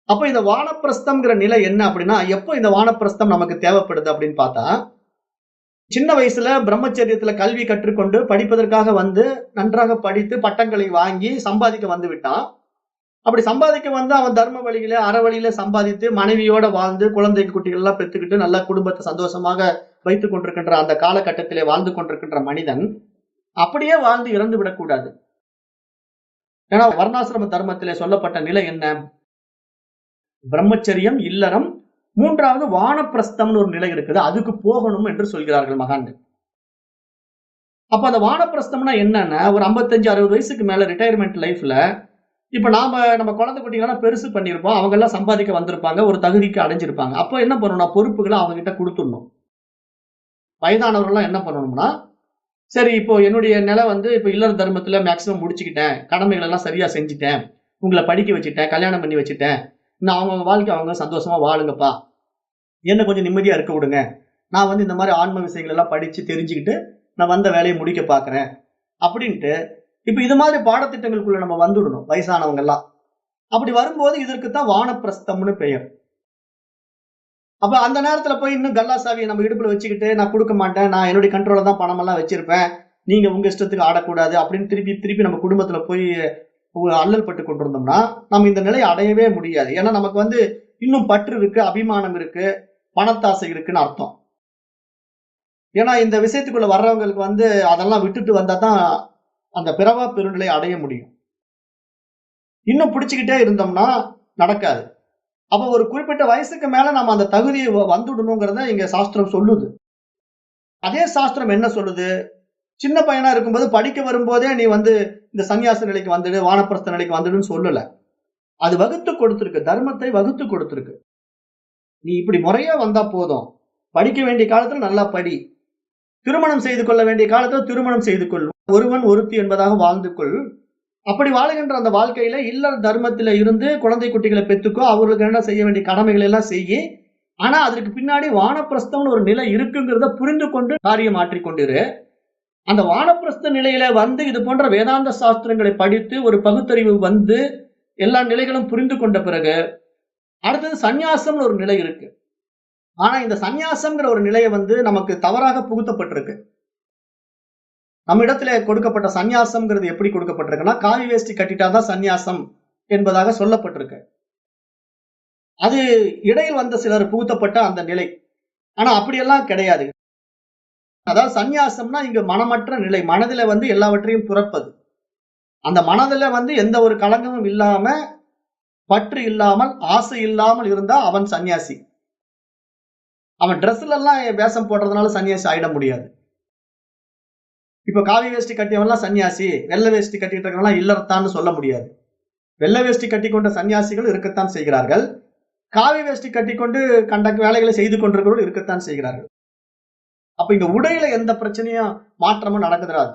அப்ப இந்த வானப்பிரஸ்தம்ங்கிற நிலை என்ன அப்படின்னா, எப்போ இந்த வானப்பிரஸ்தம் நமக்கு தேவைப்படுது அப்படின்னு பார்த்தா, சின்ன வயசுல பிரம்மச்சரியத்துல கல்வி கற்றுக்கொண்டு படிப்பதற்காக நன்றாக படித்து பட்டங்களை வாங்கி சம்பாதிக்க வந்து விட்டான். அப்படி சம்பாதிக்க அவன் தர்ம வழியில அற வழியில சம்பாதித்து மனைவியோட வாழ்ந்து குழந்தை குட்டிகள் எல்லாம் பெற்றுக்கிட்டு நல்ல குடும்பத்தை சந்தோஷமாக வைத்துக் கொண்டிருக்கின்ற அந்த காலகட்டத்திலே வாழ்ந்து கொண்டிருக்கின்ற மனிதன் அப்படியே வாழ்ந்து இறந்து விடக்கூடாது. ஏன்னா வர்ணாசிரம தர்மத்திலே சொல்லப்பட்ட நிலை என்ன? பிரம்மச்சரியம், இல்லறம், 3வது வானப்பிரஸ்தம்னு ஒரு நிலை இருக்குது, அதுக்கு போகணும் என்று சொல்கிறார்கள் மகான்கள். அப்ப அந்த வானப்பிரஸ்தம்னா என்னன்னா, ஒரு 55-60 வயசுக்கு மேல ரிட்டையர்மெண்ட் லைஃப்ல இப்ப நம்ம குழந்தை குட்டிகளெல்லாம் பெருசு பண்ணிருப்போம், அவங்க எல்லாம் சம்பாதிக்க வந்திருப்பாங்க, ஒரு தகுதிக்கு அடைஞ்சிருப்பாங்க. அப்ப என்ன பண்ணணும்? பொறுப்புகளை அவங்க கிட்ட கொடுத்துடணும். வயதானவர்கள் என்ன பண்ணணும்னா, சரி இப்போ என்னுடைய நிலை இப்ப இல்லற தர்மத்துல மேக்சிமம் முடிச்சுக்கிட்டேன், கடமைகள் எல்லாம் சரியா செஞ்சுட்டேன், உங்களை படிக்க வச்சுட்டேன், கல்யாணம் பண்ணி வச்சுட்டேன், இன்னும் அவங்க வாழ்க்கை அவங்க சந்தோஷமா வாழுங்கப்பா, என்ன கொஞ்சம் நிம்மதியா இருக்க விடுங்க, நான் இந்த மாதிரி ஆன்ம விஷயங்கள் எல்லாம் படிச்சு தெரிஞ்சுக்கிட்டு நான் வந்த வேலையை முடிக்க பாக்குறேன் அப்படின்ட்டு இப்ப இது மாதிரி பாடத்திட்டங்களுக்குள்ள நம்ம வந்துடணும் வயசானவங்க எல்லாம். அப்படி வரும்போது இதற்குத்தான் வானப்பிரஸ்தம்னு பெயர். அப்ப அந்த நேரத்துல போய் இன்னும் கல்லாசாவியை நம்ம இடுப்புல வச்சுக்கிட்டு நான் கொடுக்க மாட்டேன், நான் என்னுடைய கண்ட்ரோல தான் பணம் எல்லாம் வச்சிருப்பேன், நீங்க உங்க இஷ்டத்துக்கு ஆடக்கூடாது அப்படின்னு திருப்பி நம்ம குடும்பத்துல போய் அல்லல் பட்டு கொண்டிருந்தோம்னா நம்ம இந்த நிலையை அடையவே முடியாது. ஏன்னா நமக்கு இன்னும் பற்று இருக்கு, அபிமானம் இருக்கு, பணத்தாசை இருக்குன்னு அர்த்தம். ஏன்னா இந்த விஷயத்துக்குள்ள வர்றவங்களுக்கு அதெல்லாம் விட்டுட்டு வந்தா தான் அந்த பிறவா பெருநிலை அடைய முடியும். இன்னும் பிடிச்சுக்கிட்டே இருந்தோம்னா நடக்காது. அப்ப ஒரு குறிப்பிட்ட வயசுக்கு மேல நம்ம அந்த தகுதியை வந்துடணுங்கிறத இங்க சாஸ்திரம் சொல்லுது. அதே சாஸ்திரம் என்ன சொல்லுது? சின்ன பையனா இருக்கும்போது படிக்க வரும்போதே நீ இந்த சன்னியாச நிலைக்கு வந்துடு, வானப்பிரஸ்த நிலைக்கு வந்துடுன்னு சொல்லல. அது வகுத்து கொடுத்திருக்கு, தர்மத்தை வகுத்து கொடுத்திருக்கு. நீ இப்படி முறையா வந்தா போதும், படிக்க வேண்டிய காலத்துல நல்லா படி, திருமணம் செய்து கொள்ள வேண்டிய காலத்துல திருமணம் செய்து கொள், ஒருவன் ஒருத்தி என்பதாக வாழ்ந்து கொள். அப்படி வாழுகின்ற அந்த வாழ்க்கையில இல்லற தர்மத்தில இருந்து குழந்தை குட்டிகளை பெற்றுக்கோ, அவர்களுக்கு என்ன செய்ய வேண்டிய கடமைகள் எல்லாம் செய்யி. ஆனா அதற்கு பின்னாடி வானப்பிரஸ்தம்னு ஒரு நிலை இருக்குங்கிறத புரிந்து கொண்டு காரியம் மாற்றிக்கொண்டிரு. அந்த வானப்பிரஸ்த நிலையில இது போன்ற வேதாந்த சாஸ்திரங்களை படித்து ஒரு பகுத்தறிவு எல்லா நிலைகளும் புரிந்து கொண்ட பிறகு அடுத்தது சந்நியாசம்னு ஒரு நிலை இருக்கு. ஆனா இந்த சந்நியாசம்ங்கிற ஒரு நிலையை நமக்கு தவறாக புகுத்தப்பட்டிருக்கு. நம்ம இடத்துல கொடுக்கப்பட்ட சந்நியாசம்ங்கிறது எப்படி கொடுக்கப்பட்டிருக்குன்னா, காவி வேஷ்டி கட்டிட்டாதான் சந்நியாசம் என்பதாக சொல்லப்பட்டிருக்கு. அது இடையில் சிலர் புகுத்தப்பட்ட அந்த நிலை. ஆனா அப்படியெல்லாம் கிடையாது. அதாவது சந்நியாசம்னா இங்க மனமற்ற நிலை, மனதில எல்லாவற்றையும் துறப்பது. அந்த மனதில எந்த ஒரு களங்கமும் இல்லாம, பற்று இல்லாமல், ஆசை இல்லாமல் இருந்தா அவன் சன்னியாசி. அவன் டிரெஸ்ல எல்லாம் வேஷம் போடுறதுனால சன்னியாசி ஆயிட முடியாது. இப்ப காவி வேஷ்டி கட்டியவன்லாம் சன்னியாசி, வெள்ளை வேஷ்டி கட்டிட்டு இருக்கவன்லாம் இல்லறத்தான்னு சொல்ல முடியாது. வெள்ளை வேஷ்டி கட்டிக்கொண்ட சன்னியாசிகள் இருக்கத்தான் செய்கிறார்கள், காவி வேஷ்டி கட்டிக்கொண்டு கண்ட வேலைகளை செய்து கொண்டிருக்கிறவர்கள் இருக்கத்தான் செய்கிறார்கள். அப்ப இங்க உடையில எந்த பிரச்சனையும் மாற்றமும் நடக்குதுராது.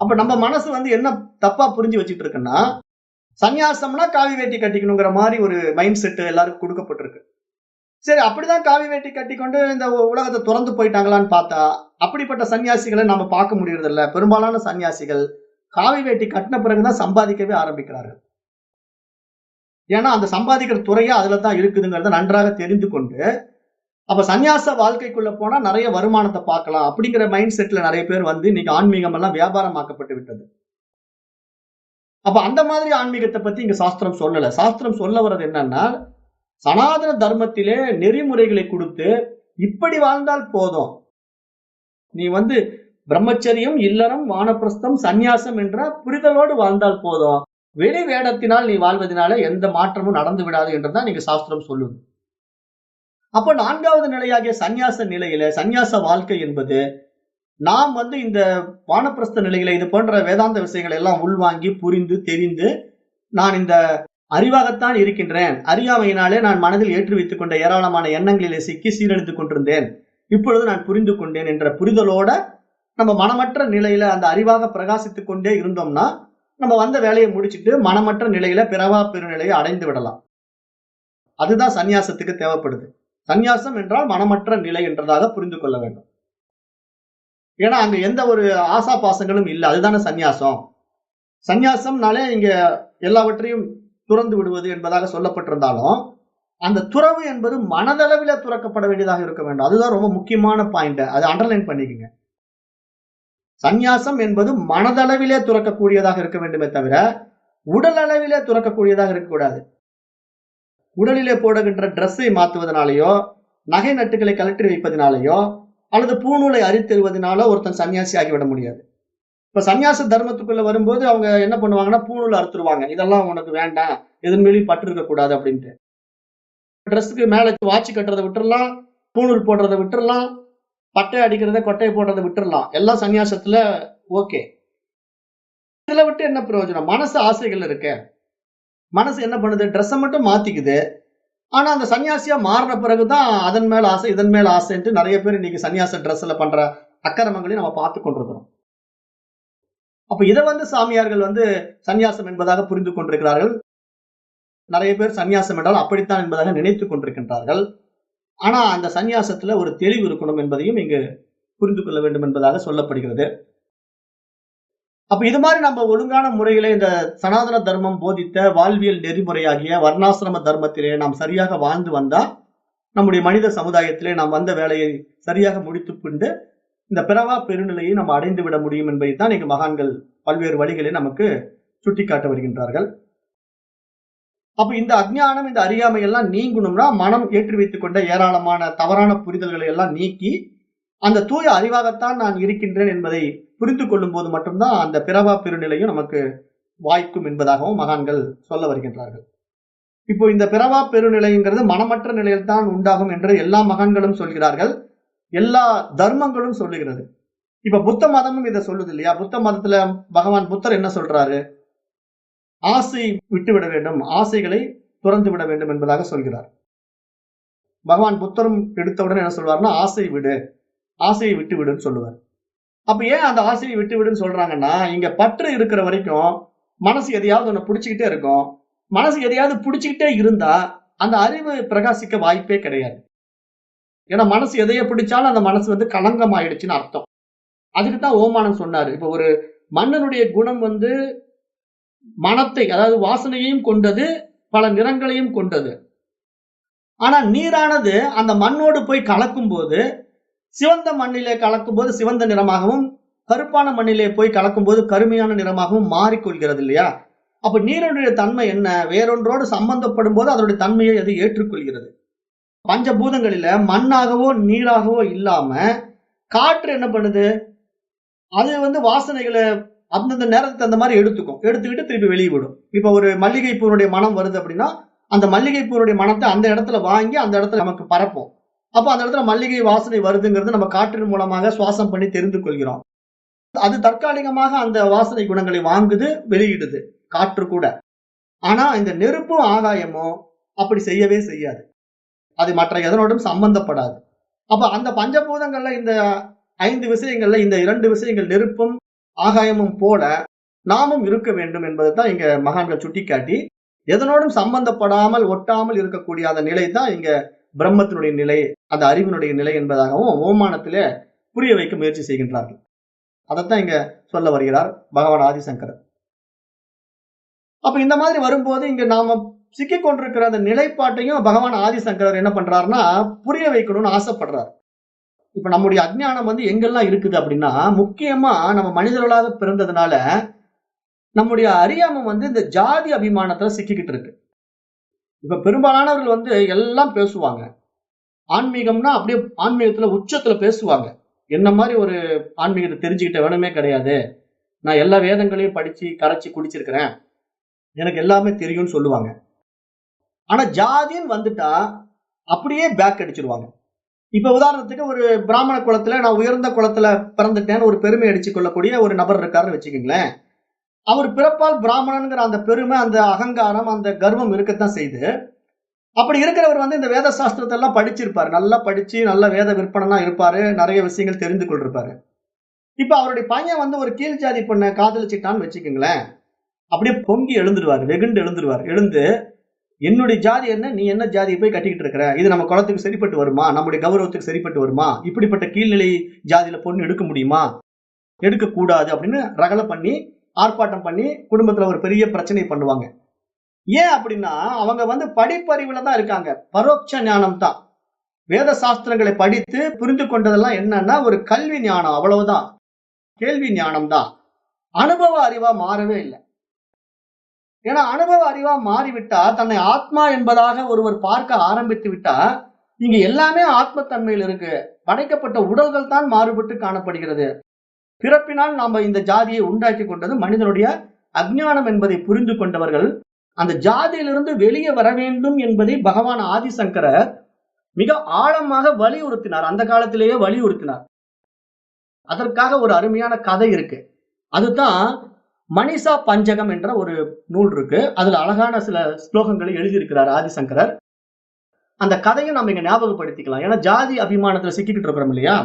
அப்ப நம்ம மனசு என்ன தப்பா புரிஞ்சு வச்சுட்டு இருக்குன்னா, சந்நியாசம்னா காவி வேட்டி கட்டிக்கணுங்கிற மாதிரி ஒரு மைண்ட் செட் எல்லாருக்கும் கொடுக்கப்பட்டிருக்கு. சரி, அப்படிதான் காவி வேட்டி கட்டிக்கொண்டு இந்த உலகத்தை துறந்து போயிட்டாங்களான்னு பார்த்தா, அப்படிப்பட்ட சன்னியாசிகளை நாம பார்க்க முடியறது இல்ல. பெரும்பாலான சன்னியாசிகள் காவி வேட்டி கட்டின பிறகுதான் சம்பாதிக்கவே ஆரம்பிக்கிறார்கள். ஏன்னா அந்த சம்பாதிக்கிற துறையே அதுல தான் இருக்குதுங்கிறத நன்றாக தெரிந்து கொண்டு, அப்ப சன்னியாச வாழ்க்கைக்குள்ள போனா நிறைய வருமானத்தை பார்க்கலாம் அப்படிங்கிற மைண்ட் செட்ல நிறைய பேர் வந்து இன்னைக்கு ஆன்மீகம் எல்லாம் வியாபாரமாக்கப்பட்டு விட்டது. அப்ப அந்த மாதிரி ஆன்மீகத்தை பத்தி இங்க சாஸ்திரம் சொல்லல. சாஸ்திரம் சொல்ல வர்றது என்னன்னா, சனாதன தர்மத்திலே நெறிமுறைகளை கொடுத்து இப்படி வாழ்ந்தால் போதும். நீ வந்து பிரம்மச்சரியம், இல்லறம், வானப்பிரஸ்தம், சந்நியாசம் என்ற புரிதலோடு வாழ்ந்தால் போதும். வெளி வேடத்தினால் நீ வாழ்வதனால எந்த மாற்றமும் நடந்து விடாது என்றுதான் நீங்க சாஸ்திரம் சொல்லுது. அப்ப 4வது நிலையாகிய சந்நியாச நிலையில சந்நியாச வாழ்க்கை என்பது நாம் வந்து இந்த வானப்பிரஸ்த நிலையில இது போன்ற வேதாந்த விஷயங்களை எல்லாம் உள்வாங்கி புரிந்து தெரிந்து நான் இந்த அறிவாகத்தான் இருக்கின்றேன், அறியாமையினாலே நான் மனதில் ஏற்றி வைத்துக் கொண்ட ஏராளமான எண்ணங்களிலே சிக்கி சீரழித்துக் கொண்டிருந்தேன், இப்பொழுது நான் புரிந்து கொண்டேன் என்ற புரிதலோட நம்ம மனமற்ற நிலையில அந்த அறிவாக பிரகாசித்துக் கொண்டே இருந்தோம்னா நம்ம வந்த வேலையை முடிச்சுட்டு மனமற்ற நிலையில பிறவா பெருநிலையை அடைந்து விடலாம். அதுதான் சந்நியாசத்துக்கு தேவைப்படுது. சந்நியாசம் என்றால் மனமற்ற நிலை என்றதாக புரிந்து கொள்ள வேண்டும். ஏன்னா அங்க எந்த ஒரு ஆசா பாசங்களும் இல்லை. அதுதானே சந்நியாசம். சந்நியாசம்னாலே இங்க எல்லாவற்றையும் துறந்து விடுவது என்பதாக சொல்லப்பட்டிருந்தாலும் அந்த துறவு என்பது மனதளவில துறக்கப்பட வேண்டியதாக இருக்க வேண்டும். அதுதான் ரொம்ப முக்கியமான பாயிண்ட். அதை அண்டர்லைன் பண்ணிக்கங்க. சந்நியாசம் என்பது மனதளவிலே துறக்கக்கூடியதாக இருக்க வேண்டுமே தவிர உடல் அளவிலே துறக்கக்கூடியதாக இருக்கக்கூடாது. உடலிலே போடுகின்ற டிரெஸ்ஸை மாத்துவதனாலேயோ, நகை நட்டுகளை கழற்றி வைப்பதனாலேயோ, அல்லது பூநூலை அரித்தெறிவதனாலோ ஒருத்தன் சன்னியாசி ஆகிவிட முடியாது. இப்ப சன்னியாச தர்மத்துக்குள்ள வரும்போது அவங்க என்ன பண்ணுவாங்கன்னா பூநூல் அறுத்துருவாங்க. இதெல்லாம் உனக்கு வேண்டாம், எதன் மேலேயும் பற்று இருக்க கூடாது அப்படின்ட்டு. ட்ரெஸ்ஸுக்கு மேல வாட்சி கட்டுறதை விட்டுறலாம், பூநூல் போடுறதை விட்டுறலாம், பட்டை அடிக்கிறத கொட்டையை போடுறதை விட்டுறலாம். எல்லாம் சன்னியாசத்துல ஓகே. இதுல விட்டு என்ன பிரயோஜனம்? மனசு ஆசைகள் இருக்கு. மனசு என்ன பண்ணுது? ட்ரெஸ்ஸை மட்டும் மாத்திக்குது. ஆனா அந்த சன்னியாசியா மாறின பிறகுதான் அதன் மேல ஆசை, இதன் மேல ஆசைன்ட்டு நிறைய பேர் இன்னைக்கு சன்னியாச ட்ரெஸ்ல பண்ற அக்கிரமங்களையும் நம்ம பார்த்து கொண்டிருக்கிறோம். அப்ப இதை வந்து சாமியார்கள் வந்து சன்னியாசம் என்பதாக புரிந்து கொண்டிருக்கிறார்கள். நிறைய பேர் சன்னியாசம் என்றால் அப்படித்தான் என்பதாக நினைத்துக் கொண்டிருக்கின்றார்கள். ஆனா அந்த சன்னியாசத்துல ஒரு தெளிவு இருக்கணும் என்பதையும் இங்கு புரிந்து கொள்ள வேண்டும் என்பதாக சொல்லப்படுகிறது. அப்ப இது மாதிரி நம்ம ஒழுங்கான முறையில இந்த சனாதன தர்மம் போதித்த வாழ்வியல் நெறிமுறையாகிய வர்ணாசிரம தர்மத்திலே நாம் சரியாக வாழ்ந்து வந்தா நம்முடைய மனித சமுதாயத்திலே நாம் வந்த வேலையை சரியாக முடித்துக் கொண்டு இந்த பிறவா பெருநிலையை நம்ம அடைந்து விட முடியும் என்பதைத்தான் இங்கு மகான்கள் பல்வேறு வழிகளை நமக்கு சுட்டிக்காட்ட வருகின்றார்கள். அப்ப இந்த அஞ்ஞானம், இந்த அறியாமை எல்லாம் நீங்கணும்னா மனம் ஏற்றி வைத்துக் கொண்ட ஏராளமான தவறான புரிதல்களை எல்லாம் நீக்கி அந்த தூய அறிவாகத்தான் நான் இருக்கின்றேன் என்பதை புரிந்து கொள்ளும் போது மட்டும்தான் அந்த பிறவா பெருநிலையும் நமக்கு வாய்க்கும் என்பதாகவும் மகான்கள் சொல்ல வருகின்றார்கள். இப்போ இந்த பிறவா பெருநிலைங்கிறது மனமற்ற நிலையில் தான் உண்டாகும் என்று எல்லா மகான்களும் சொல்கிறார்கள், எல்லா தர்மங்களும் சொல்லுகிறது. இப்ப புத்த மதமும் இதை சொல்லுது இல்லையா? புத்த மதத்துல பகவான் புத்தர் என்ன சொல்றாரு? ஆசை விட்டுவிட வேண்டும், ஆசைகளை துறந்து விட வேண்டும் என்பதாக சொல்கிறார். பகவான் புத்தரும் எடுத்தவுடன் என்ன சொல்வார்னா, ஆசை விடு, ஆசையை விட்டு விடுன்னு சொல்லுவார். அப்ப ஏன் அந்த ஆசையை விட்டு விடுன்னு சொல்றாங்கன்னா, இங்க பற்று இருக்கிற வரைக்கும் மனசு எதையாவது ஒண்ணு பிடிச்சுக்கிட்டே இருக்கும். மனசு எதையாவது பிடிச்சுக்கிட்டே இருந்தா அந்த அறிவு பிரகாசிக்க வாய்ப்பே கிடையாது. ஏன்னா மனசு எதைய பிடிச்சாலும் அந்த மனசு வந்து களங்கம் ஆயிடுச்சுன்னு அர்த்தம். அதுக்குதான் ஓமானம் சொன்னாரு. இப்ப ஒரு மண்ணினுடைய குணம் வந்து மனத்தை, அதாவது வாசனையையும் கொண்டது, பல நிறங்களையும் கொண்டது. ஆனா நீரானது அந்த மண்ணோடு போய் கலக்கும் போது சிவந்த மண்ணிலே கலக்கும் போது சிவந்த நிறமாகவும், கருப்பான மண்ணிலே போய் கலக்கும் போது கருமையான நிறமாகவும் மாறிக்கொள்கிறது இல்லையா? அப்ப நீரினுடைய தன்மை என்ன? வேறொன்றோடு சம்பந்தப்படும் போது அதனுடைய தன்மையை அது ஏற்றுக்கொள்கிறது. பஞ்சபூதங்களில மண்ணாகவோ நீராகவோ இல்லாம காற்று என்ன பண்ணுது? அது வந்து வாசனைகளை அந்தந்த நேரத்துக்கு அந்த மாதிரி எடுத்துக்கிட்டு திருப்பி வெளியே விடும். இப்ப ஒரு மல்லிகை பூனுடைய மனம் வருது அப்படின்னா அந்த மல்லிகை பூனுடைய மனத்தை அந்த இடத்துல வாங்கி அந்த இடத்துல நமக்கு பரப்போம். அப்ப அந்த இடத்துல மல்லிகை வாசனை வருதுங்கிறது நம்ம காற்றின் மூலமாக சுவாசம் பண்ணி தெரிந்து கொள்கிறோம். அது தற்காலிகமாக அந்த வாசனை குணங்களை வாங்குது, வெளியிடுது காற்று கூட. ஆனா இந்த நெருப்பும் ஆகாயமும் அப்படி செய்யவே செய்யாது. அது மற்ற எதனோடும் சம்பந்தப்படாது. அப்ப அந்த பஞ்சபூதங்கள்ல இந்த 5 விஷயங்கள்ல இந்த 2 விஷயங்கள் நெருப்பும் ஆகாயமும் போல நாமும் இருக்க வேண்டும் என்பதை தான் இங்க மகான்கள் சுட்டிக்காட்டி, எதனோடும் சம்பந்தப்படாமல் ஒட்டாமல் இருக்கக்கூடிய அந்த நிலை தான் இங்க பிரம்மத்தினுடைய நிலை, அந்த அறிவினுடைய நிலை என்பதாகவும் ஓமானத்திலே புரிய வைக்க முயற்சி செய்கின்றார்கள். அதைத்தான் இங்க சொல்ல வருகிறார் பகவான் ஆதிசங்கரர். அப்ப இந்த மாதிரி வரும்போது இங்க நாம சிக்கிக் கொண்டிருக்கிற அந்த நிலைப்பாட்டையும் பகவான் ஆதிசங்கரர் என்ன பண்றாருன்னா புரிய வைக்கணும்னு ஆசைப்படுறார். இப்ப நம்முடைய அஞ்ஞானம் எங்கெல்லாம் இருக்குது அப்படின்னா, முக்கியமா நம்ம மனிதர்களாக பிறந்ததுனால நம்முடைய அறியாமை இந்த ஜாதி அபிமானத்துல சிக்கிக்கிட்டு இருக்கு. இப்ப பெரும்பாலானவர்கள் எல்லாம் பேசுவாங்க. ஆன்மீகம்னா அப்படியே ஆன்மீகத்துல உச்சத்துல பேசுவாங்க. என்ன மாதிரி ஒரு ஆன்மீகத்தை தெரிஞ்சுக்கிட்ட வேணுமே கிடையாது. நான் எல்லா வேதங்களையும் படிச்சு கரைச்சு குடிச்சிருக்கிறேன். எனக்கு எல்லாமே தெரியும்னு சொல்லுவாங்க. ஆனா ஜாதின்னு வந்துட்டா அப்படியே பேக் அடிச்சிருவாங்க. இப்ப உதாரணத்துக்கு ஒரு பிராமண குலத்துல நான் உயர்ந்த குலத்துல பிறந்துட்டேன்னு ஒரு பெருமை அடிச்சு கொள்ளக்கூடிய ஒரு நபர் இருக்காருன்னு வச்சுக்கீங்களேன். அவர் பிறப்பால் பிராமணன்கிற அந்த பெருமை, அந்த அகங்காரம், அந்த கர்வம் இருக்கத்தான் செய்து. அப்படி இருக்கிறவர் இந்த வேத சாஸ்திரத்தை எல்லாம் படிச்சிருப்பாரு. நல்லா படிச்சு நல்ல வேத விற்பனா இருப்பாரு. நிறைய விஷயங்கள் தெரிந்து கொண்டிருப்பாரு. இப்ப அவருடைய பையன் ஒரு கீழ் ஜாதி பொண்ணை காதலிச்சிட்டான்னு வச்சுக்கோங்களேன். அப்படியே பொங்கி எழுந்துருவாரு, வெகுண்டு எழுந்துருவாரு. எழுந்து என்னுடைய ஜாதி என்ன, நீ என்ன ஜாதியை போய் கட்டிக்கிட்டு இருக்கிற, இது நம்ம குலத்துக்கு சரிப்பட்டு வருமா, நம்முடைய கௌரவத்துக்கு சரிப்பட்டு வருமா, இப்படிப்பட்ட கீழ்நிலை ஜாதியில பொண்ணு எடுக்க முடியுமா, எடுக்க கூடாது அப்படின்னு ரகலை பண்ணி ஆர்ப்பாட்டம் பண்ணி குடும்பத்துல ஒரு பெரிய பிரச்சனை பண்ணுவாங்க. ஏன் அப்படின்னா அவங்க படிப்பறிவுல தான் இருக்காங்க. பரோட்ச ஞானம் தான். வேத சாஸ்திரங்களை படித்து புரிந்து கொண்டதெல்லாம் என்னன்னா ஒரு கல்வி ஞானம், அவ்வளவுதான். கேள்வி ஞானம் தான். அனுபவ அறிவா மாறவே இல்லை. ஏன்னா அனுபவ அறிவா மாறிவிட்டா, தன்னை ஆத்மா என்பதாக ஒருவர் பார்க்க ஆரம்பித்து விட்டா, இங்க எல்லாமே ஆத்மத்தன்மையில் இருக்கு. படைக்கப்பட்ட உடல்கள் தான் மாறுபட்டு காணப்படுகிறது. பிறப்பினால் நாம இந்த ஜாதியை உண்டாக்கி கொண்டது மனிதனுடைய அஞ்ஞானம் என்பதை புரிந்து கொண்டவர்கள் அந்த ஜாதியிலிருந்து வெளியே வர வேண்டும் என்பதை பகவான் ஆதிசங்கரர் மிக ஆழமாக வலியுறுத்தினார். அந்த காலத்திலேயே வலியுறுத்தினார். அதற்காக ஒரு அருமையான கதை இருக்கு. அதுதான் மணிஷா பஞ்சகம் என்ற ஒரு நூல் இருக்கு. அதுல அழகான சில ஸ்லோகங்களை எழுதியிருக்கிறார் ஆதிசங்கரர். அந்த கதையை நம்ம இங்க ஞாபகப்படுத்திக்கலாம். ஏன்னா ஜாதி அபிமானத்துல சிக்கிக்கிட்டு இருக்கிறோம் இல்லையா,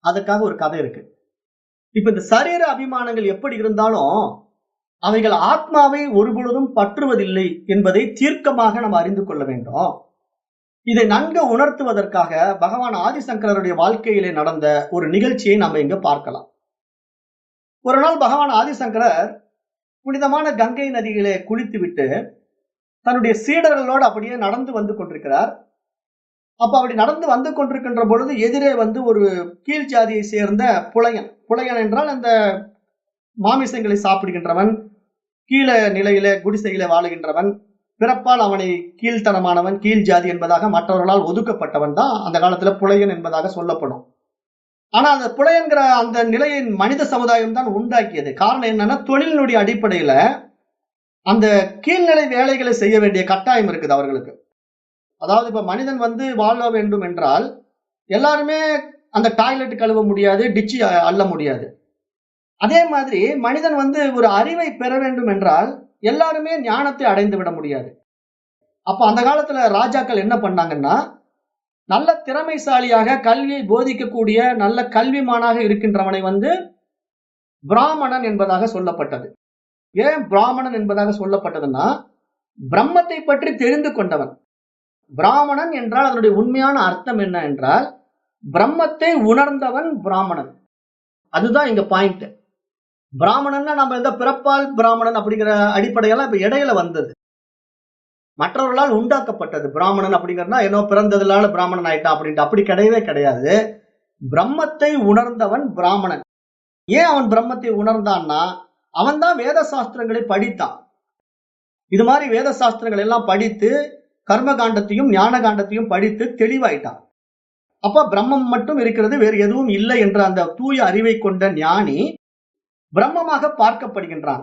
அதுக்காக ஒரு கதை இருக்கு. இப்ப இந்த சரீர அபிமானங்கள் எப்படி இருந்தாலும் அவைகள் ஆத்மாவை ஒருபொழுதும் பற்றுவதில்லை என்பதை தீர்க்கமாக நம்ம அறிந்து கொள்ள வேண்டும். இதை நன்கு உணர்த்துவதற்காக பகவான் ஆதிசங்கரருடைய வாழ்க்கையிலே நடந்த ஒரு நிகழ்ச்சியை நம்ம இங்க பார்க்கலாம். ஒரு நாள் பகவான் ஆதிசங்கரர் புனிதமான கங்கை நதியிலே குளித்துவிட்டு தன்னுடைய சீடர்களோடு அப்படியே நடந்து வந்து கொண்டிருக்கிறார். அப்ப அப்படி நடந்து வந்து கொண்டிருக்கின்ற பொழுது எதிரே ஒரு கீழ் ஜாதியை சேர்ந்த புலையன். புலையன் என்றால் அந்த மாமிசங்களை சாப்பிடுகின்றவன், கீழ நிலையில குடிசையில வாழுகின்றவன், பிறப்பால் அவனை கீழ்த்தனமானவன், கீழ் ஜாதி என்பதாக மற்றவர்களால் ஒதுக்கப்பட்டவன் தான் அந்த காலத்துல புலையன் என்பதாக சொல்லப்படும். ஆனா அந்த புலையன்கிற அந்த நிலையை மனித சமுதாயம் தான் உண்டாக்கியது. காரணம் என்னன்னா தொழிலினுடைய அடிப்படையில அந்த கீழ்நிலை வேலைகளை செய்ய வேண்டிய கட்டாயம் இருக்குது அவர்களுக்கு. அதாவது இப்ப மனிதன் வாழ வேண்டும் என்றால் எல்லாருமே அந்த டாய்லெட் கழுவ முடியாது, டிச்சு அள்ள முடியாது. அதே மாதிரி மனிதன் ஒரு அறிவை பெற வேண்டும் என்றால் எல்லாருமே ஞானத்தை அடைந்து விட முடியாது. அப்ப அந்த காலத்துல ராஜாக்கள் என்ன பண்ணாங்கன்னா, நல்ல திறமைசாலியாக கல்வியை போதிக்கக்கூடிய நல்ல கல்விமானாக இருக்கின்றவனை பிராமணன் என்பதாக சொல்லப்பட்டது. ஏன் பிராமணன் என்பதாக சொல்லப்பட்டதுன்னா, பிரம்மத்தை பற்றி தெரிந்து கொண்டவன். பிராமணன் என்றால் அதனுடைய உண்மையான அர்த்தம் என்ன என்றால் பிரம்மத்தை உணர்ந்தவன் பிராமணன். அதுதான் இங்க பாயிண்ட். பிராமணன்னா நம்ம இந்த பிறப்பால் பிராமணன் அப்படிங்கிற அடிப்படையெல்லாம் இப்ப இடையில வந்தது, மற்றவர்களால் உண்டாக்கப்பட்டது. பிராமணன் அப்படிங்கிறதுனா ஏதோ பிறந்ததுனால பிராமணன் ஆயிட்டான் அப்படின்ட்டு அப்படி கிடையவே கிடையாது. பிரம்மத்தை உணர்ந்தவன் பிராமணன். ஏன் அவன் பிரம்மத்தை உணர்ந்தான்னா அவன் தான் வேத சாஸ்திரங்களை படித்தான். இது மாதிரி வேத சாஸ்திரங்கள் எல்லாம் படித்து கர்ம காண்டத்தையும் ஞான காண்டத்தையும் படித்து தெளிவாயிட்டான். அப்ப பிரம்மம் மட்டும் இருக்கிறது, வேறு எதுவும் இல்லை என்ற அந்த தூய அறிவை கொண்ட ஞானி பிரம்மமாக பார்க்கப்படுகின்றான்.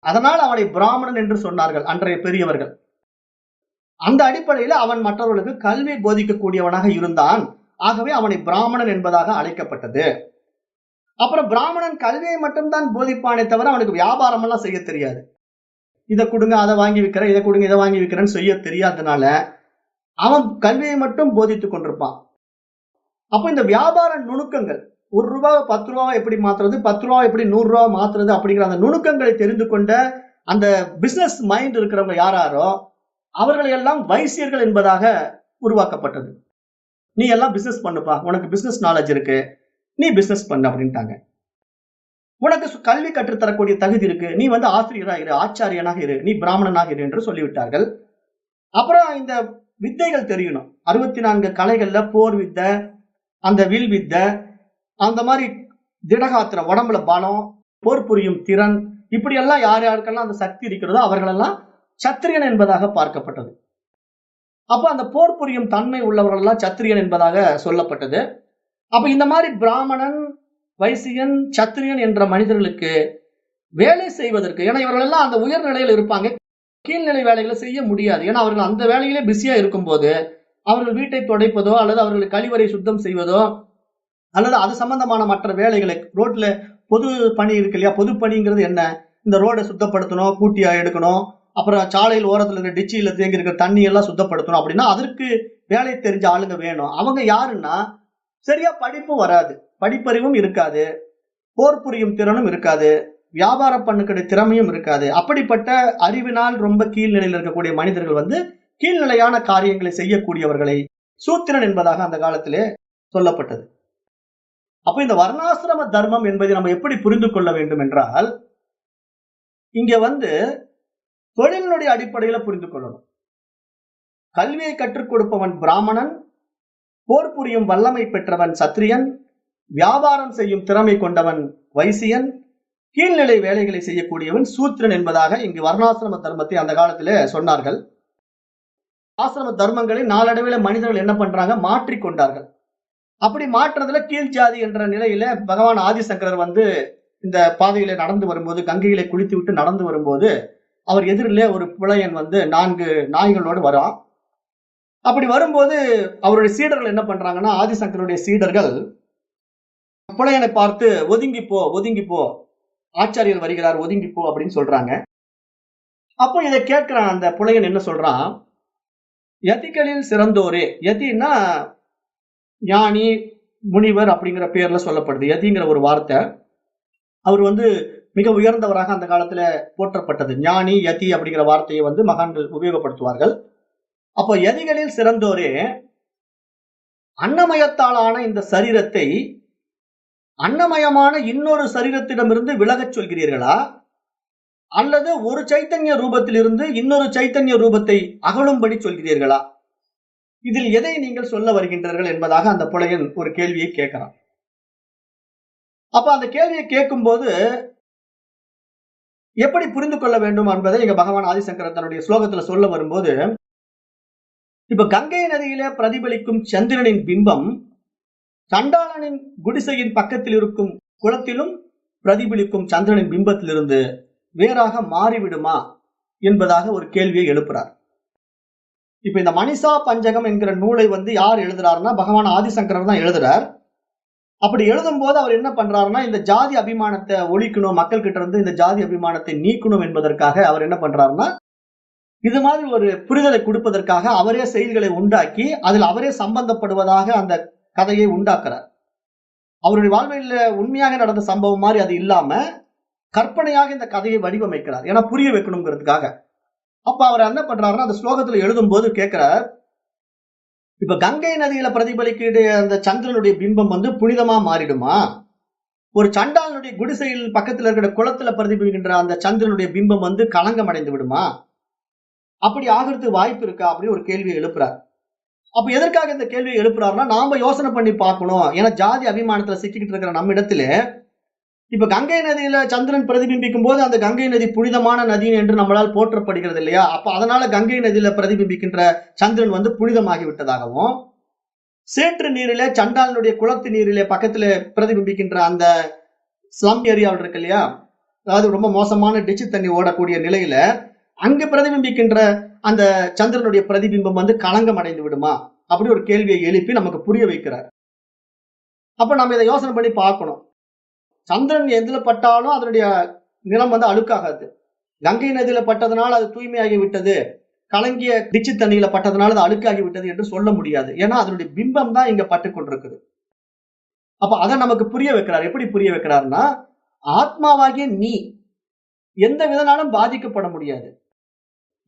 அதனால் அவனை பிராமணன் என்று சொன்னார்கள் அன்றைய பெரியவர்கள். அந்த அடிப்படையில் அவன் மற்றவர்களுக்கு கல்வி போதிக்கக்கூடியவனாக இருந்தான். ஆகவே அவனை பிராமணன் என்பதாக அழைக்கப்பட்டது. அப்புறம் பிராமணன் கல்வியை மட்டும்தான் போதிப்பானே தவிர அவனுக்கு வியாபாரம் எல்லாம் செய்ய தெரியாது. இதை கொடுங்க அதை வாங்கி விற்கிறேன், இதை கொடுங்க இதை வாங்கி விற்கிறேன்னு செய்ய தெரியாதனால அவன் கல்வியை மட்டும் போதித்துக் கொண்டிருப்பான். அப்ப இந்த வியாபார நுணுக்கங்கள் ரூபாய் 10 ரூபாவை எப்படி மாத்துறது, 10 ரூபாய் எப்படி 100 ரூபாய் மாத்துறது அப்படிங்கிற அந்த நுணுக்கங்களை தெரிந்து கொண்ட அந்த பிசினஸ் மைண்ட் இருக்கிறவங்க யாராரோ அவர்களை எல்லாம் வைசியர்கள் என்பதாக உருவாக்கப்பட்டது. நீ எல்லாம் பிசினஸ் பண்ணுப்பா, உனக்கு பிசினஸ் நாலேஜ் இருக்கு, நீ பிசினஸ் பண்ணு அப்படின்ட்டாங்க. உனக்கு கல்வி கற்றுத்தரக்கூடிய தகுதி இருக்கு, நீ ஆசிரியராக இரு, ஆச்சாரியனாக இரு, நீ பிராமணனாக இரு என்று சொல்லிவிட்டார்கள். அப்புறம் இந்த வித்தைகள் தெரியணும். 64 கலைகள்ல போர் வித்தை, அந்த வில் வித்தை, அந்த மாதிரி திடகாத்திரம், உடம்புல பலம், போர் புரியும் திறன், இப்படி எல்லாம் யார் யாருக்கெல்லாம் அந்த சக்தி இருக்கிறதோ அவர்களெல்லாம் சத்திரியன் என்பதாக பார்க்கப்பட்டது. அப்ப அந்த போர் புரியும் தன்மை உள்ளவர்கள் எல்லாம் சத்திரியன் என்பதாக சொல்லப்பட்டது. அப்ப இந்த மாதிரி பிராமணன், வைசியன், சத்திரியன் என்ற மனிதர்களுக்கு வேலை செய்வதற்கு, ஏன்னா இவர்கள் எல்லாம் அந்த உயர்நிலையில் இருப்பாங்க, கீழ்நிலை வேலைகளை செய்ய முடியாது. ஏன்னா அவர்கள் அந்த வேலையிலே பிஸியா இருக்கும்போது அவர்கள் வீட்டை துடைப்பதோ அல்லது அவர்கள் கழிவறை சுத்தம் செய்வதோ அல்லது அது சம்பந்தமான மற்ற வேலைகளை, ரோட்ல பொது பணி இருக்கு இல்லையா, பொது பணிங்கிறது என்ன, இந்த ரோடை சுத்தப்படுத்தணும், கூட்டியா எடுக்கணும், அப்புறம் சாலையில் ஓரத்துல இருக்கிற டிச்சியில தேங்கி இருக்கிற தண்ணி எல்லாம் சுத்தப்படுத்தணும் அப்படின்னா அதற்கு வேலை தெரிஞ்ச ஆளுங்க வேணும். அவங்க யாருன்னா சரியா படிப்பும் வராது, படிப்பறிவும் இருக்காது, போர் புரியும் திறனும் இருக்காது, வியாபாரம் பண்ணக்கூடிய திறமையும் இருக்காது. அப்படிப்பட்ட அறிவினால் ரொம்ப கீழ்நிலையில் இருக்கக்கூடிய மனிதர்கள் கீழ்நிலையான காரியங்களை செய்யக்கூடியவர்களை சூத்திரன் என்பதாக அந்த காலத்திலே சொல்லப்பட்டது. அப்ப இந்த வர்ணாசிரம தர்மம் என்பதை நம்ம எப்படி புரிந்து கொள்ள வேண்டும் என்றால், இங்க தொழிலினுடைய அடிப்படையில புரிந்து கொள்ளணும். கல்வியை கற்றுக் கொடுப்பவன் பிராமணன், போர் புரியும் வல்லமை பெற்றவன் சத்திரியன், வியாபாரம் செய்யும் திறமை கொண்டவன் வைசியன், கீழ்நிலை வேலைகளை செய்யக்கூடியவன் சூத்திரன் என்பதாக இங்கு வர்ணாசிரம தர்மத்தை அந்த காலத்திலே சொன்னார்கள். ஆசிரம தர்மங்களை நாளடைவில் மனிதர்கள் என்ன பண்றாங்க, மாற்றிக்கொண்டார்கள். அப்படி மாற்றுறதுல கீழ் ஜாதி என்ற நிலையில பகவான் ஆதிசங்கரர் இந்த பாதையில நடந்து வரும்போது, கங்கையில குளித்து விட்டு நடந்து வரும்போது அவர் எதிரிலே ஒரு புலையன் 4 நாய்களோடு வரான். அப்படி வரும்போது அவருடைய சீடர்கள் என்ன பண்றாங்கன்னா, ஆதிசங்கருடைய சீடர்கள் புலையனை பார்த்து ஒதுங்கி போ, ஒதுங்கி போ, ஆச்சாரியர் வருகிறார், ஒதுங்கி போ அப்படின்னு சொல்றாங்க. அப்போ இதை கேட்கிறான் அந்த புலையன், என்ன சொல்றான், யதிகளில் சிறந்தோரே, யதின்னா ஞானி, முனிவர் அப்படிங்கிற பேர்ல சொல்லப்படுது. யதிங்கிற ஒரு வார்த்தை அவர் மிக உயர்ந்தவராக அந்த காலத்துல போற்றப்பட்டது. ஞானி, யதி அப்படிங்கிற வார்த்தையை மகான்கள் உபயோகப்படுத்துவார்கள். அப்போ யதிகளில் சிறந்தோரே, அன்னமயத்தாலான இந்த சரீரத்தை அன்னமயமான இன்னொரு சரீரத்திடமிருந்து விலகச் சொல்கிறீர்களா, அல்லது ஒரு சைத்தன்ய ரூபத்திலிருந்து இன்னொரு சைத்தன்ய ரூபத்தை அகழும்படி சொல்கிறீர்களா, இதில் எதை நீங்கள் சொல்ல வருகின்றீர்கள் என்பதாக அந்த புலையன் ஒரு கேள்வியை கேட்கிறான். அப்ப அந்த கேள்வியை கேட்கும் போது எப்படி புரிந்து கொள்ள வேண்டும் என்பதை இங்க பகவான் ஆதிசங்கரர் தன்னுடைய ஸ்லோகத்துல சொல்ல வரும்போது, இப்ப கங்கை நதியிலே பிரதிபலிக்கும் சந்திரனின் பிம்பம் சண்டாளனின் குடிசையின் பக்கத்தில் இருக்கும் குளத்திலும் பிரதிபலிக்கும் சந்திரனின் பிம்பத்திலிருந்து வேறாக மாறிவிடுமா என்பதாக ஒரு கேள்வியை எழுப்புறார். இப்ப இந்த மணிசா பஞ்சகம் என்கிற நூலை யார் எழுதுறாருன்னா பகவான் ஆதிசங்கரர் தான் எழுதுறார். அப்படி எழுதும் போது அவர் என்ன பண்றாருன்னா, இந்த ஜாதி அபிமானத்தை ஒழிக்கணும், மக்கள் கிட்ட இருந்து இந்த ஜாதி அபிமானத்தை நீக்கணும் என்பதற்காக அவர் என்ன பண்றாருன்னா, இது மாதிரி ஒரு புரிதலை கொடுப்பதற்காக அவரே செயல்களை உண்டாக்கி அதில் அவரே சம்பந்தப்படுவதாக அந்த கதையை உண்டாக்குறார். அவருடைய வாழ்வில் உண்மையாக நடந்த சம்பவம் மாதிரி அது இல்லாம கற்பனையாக இந்த கதையை வடிவமைக்கிறார், ஏன்னா புரிய வைக்கணுங்கிறதுக்காக. அப்ப அவர் என்ன பண்றாருன்னா, அந்த ஸ்லோகத்துல எழுதும் போது கேட்கிறார், இப்ப கங்கை நதியில பிரதிபலிக்கிற அந்த சந்திரனுடைய பிம்பம் புனிதமா மாறிடுமா, ஒரு சண்டாளனுடைய குடிசையில் பக்கத்துல இருக்கிற குளத்துல பிரதிபலிக்கின்ற அந்த சந்திரனுடைய பிம்பம் களங்கம் அடைந்து விடுமா, அப்படி ஆகிறதுக்கு வாய்ப்பு இருக்கா அப்படின்னு ஒரு கேள்வியை எழுப்புறார். அப்ப எதற்காக இந்த கேள்வியை எழுப்புறாருன்னா, நாம யோசனை பண்ணி பார்க்கணும். ஏன்னா ஜாதி அபிமானத்துல சிக்கிக்கிட்டு இருக்கிற நம்ம இடத்துல இப்ப கங்கை நதியில சந்திரன் பிரதிபிம்பிக்கும் போது அந்த கங்கை நதி புனிதமான நதி என்று நம்மளால் போற்றப்படுகிறது இல்லையா. அப்ப அதனால கங்கை நதியில பிரதிபிம்பிக்கின்ற சந்திரன் புனிதமாகி விட்டதாகவும், சேற்று நீரிலே சண்டாளனுடைய குளத்து நீரிலே பக்கத்துல பிரதிபிம்பிக்கின்ற அந்த ஸ்லம் ஏரியாவில் இருக்கு இல்லையா, அதாவது ரொம்ப மோசமான டிச்சு தண்ணி ஓடக்கூடிய நிலையில அங்க பிரதிபிம்பிக்கின்ற அந்த சந்திரனுடைய பிரதிபிம்பம் களங்கம் அடைந்து விடுமா அப்படி ஒரு கேள்வியை எழுப்பி நமக்கு புரிய வைக்கிறார். அப்ப நம்ம இதை யோசனை பண்ணி பார்க்கணும். சந்திரன் எதுல பட்டாலும் அதனுடைய நிறம் அழுக்காகாது. கங்கை நதியில பட்டதுனால அது தூய்மையாகி விட்டது, கலங்கிய டிச்சு தண்ணியில பட்டதுனால அது அழுக்காகி விட்டது என்று சொல்ல முடியாது. ஏன்னா அதனுடைய பிம்பம் தான் இங்க பட்டு கொண்டிருக்குது. அப்ப அதை நமக்கு புரிய வைக்கிறார். எப்படி புரிய வைக்கிறாருன்னா, ஆத்மாவாகிய நீ எந்த விதனாலும் பாதிக்கப்பட முடியாது.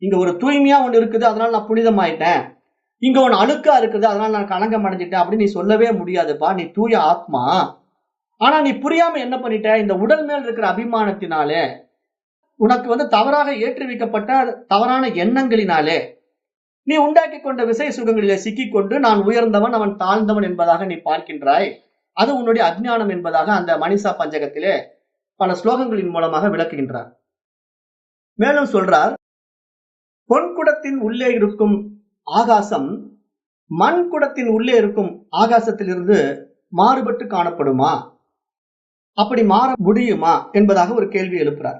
இங்க ஒரு தூய்மையா ஒண்ணு இருக்குது, அதனால நான் புனிதமாயிட்டேன். இங்க ஒண்ணு அழுக்கா இருக்குது, அதனால நான் களங்கம் அடைஞ்சிட்டேன் அப்படின்னு நீ சொல்லவே முடியாதுப்பா. நீ தூய ஆத்மா. ஆனா நீ புரியாம என்ன பண்ணிட்ட, இந்த உடல் மேல் இருக்கிற அபிமானத்தினாலே, உனக்கு தவறாக ஏற்றுவிக்கப்பட்ட தவறான எண்ணங்களினாலே நீ உண்டாக்கி கொண்ட விசை சுகங்களிலே சிக்கிக்கொண்டு நான் உயர்ந்தவன் அவன் தாழ்ந்தவன் என்பதாக நீ பார்க்கின்றாய். அது உன்னுடைய அஜ்ஞானம் என்பதாக அந்த மனிஷா பஞ்சகத்திலே பல ஸ்லோகங்களின் மூலமாக விளக்குகின்றார். மேலும் சொல்றார், பொன்குடத்தின் உள்ளே இருக்கும் ஆகாசம் மண் குடத்தின் உள்ளே இருக்கும் ஆகாசத்திலிருந்து மாறுபட்டு காணப்படுமா? அப்படி மாற முடியுமா என்பதாக ஒரு கேள்வி எழுப்புறார்.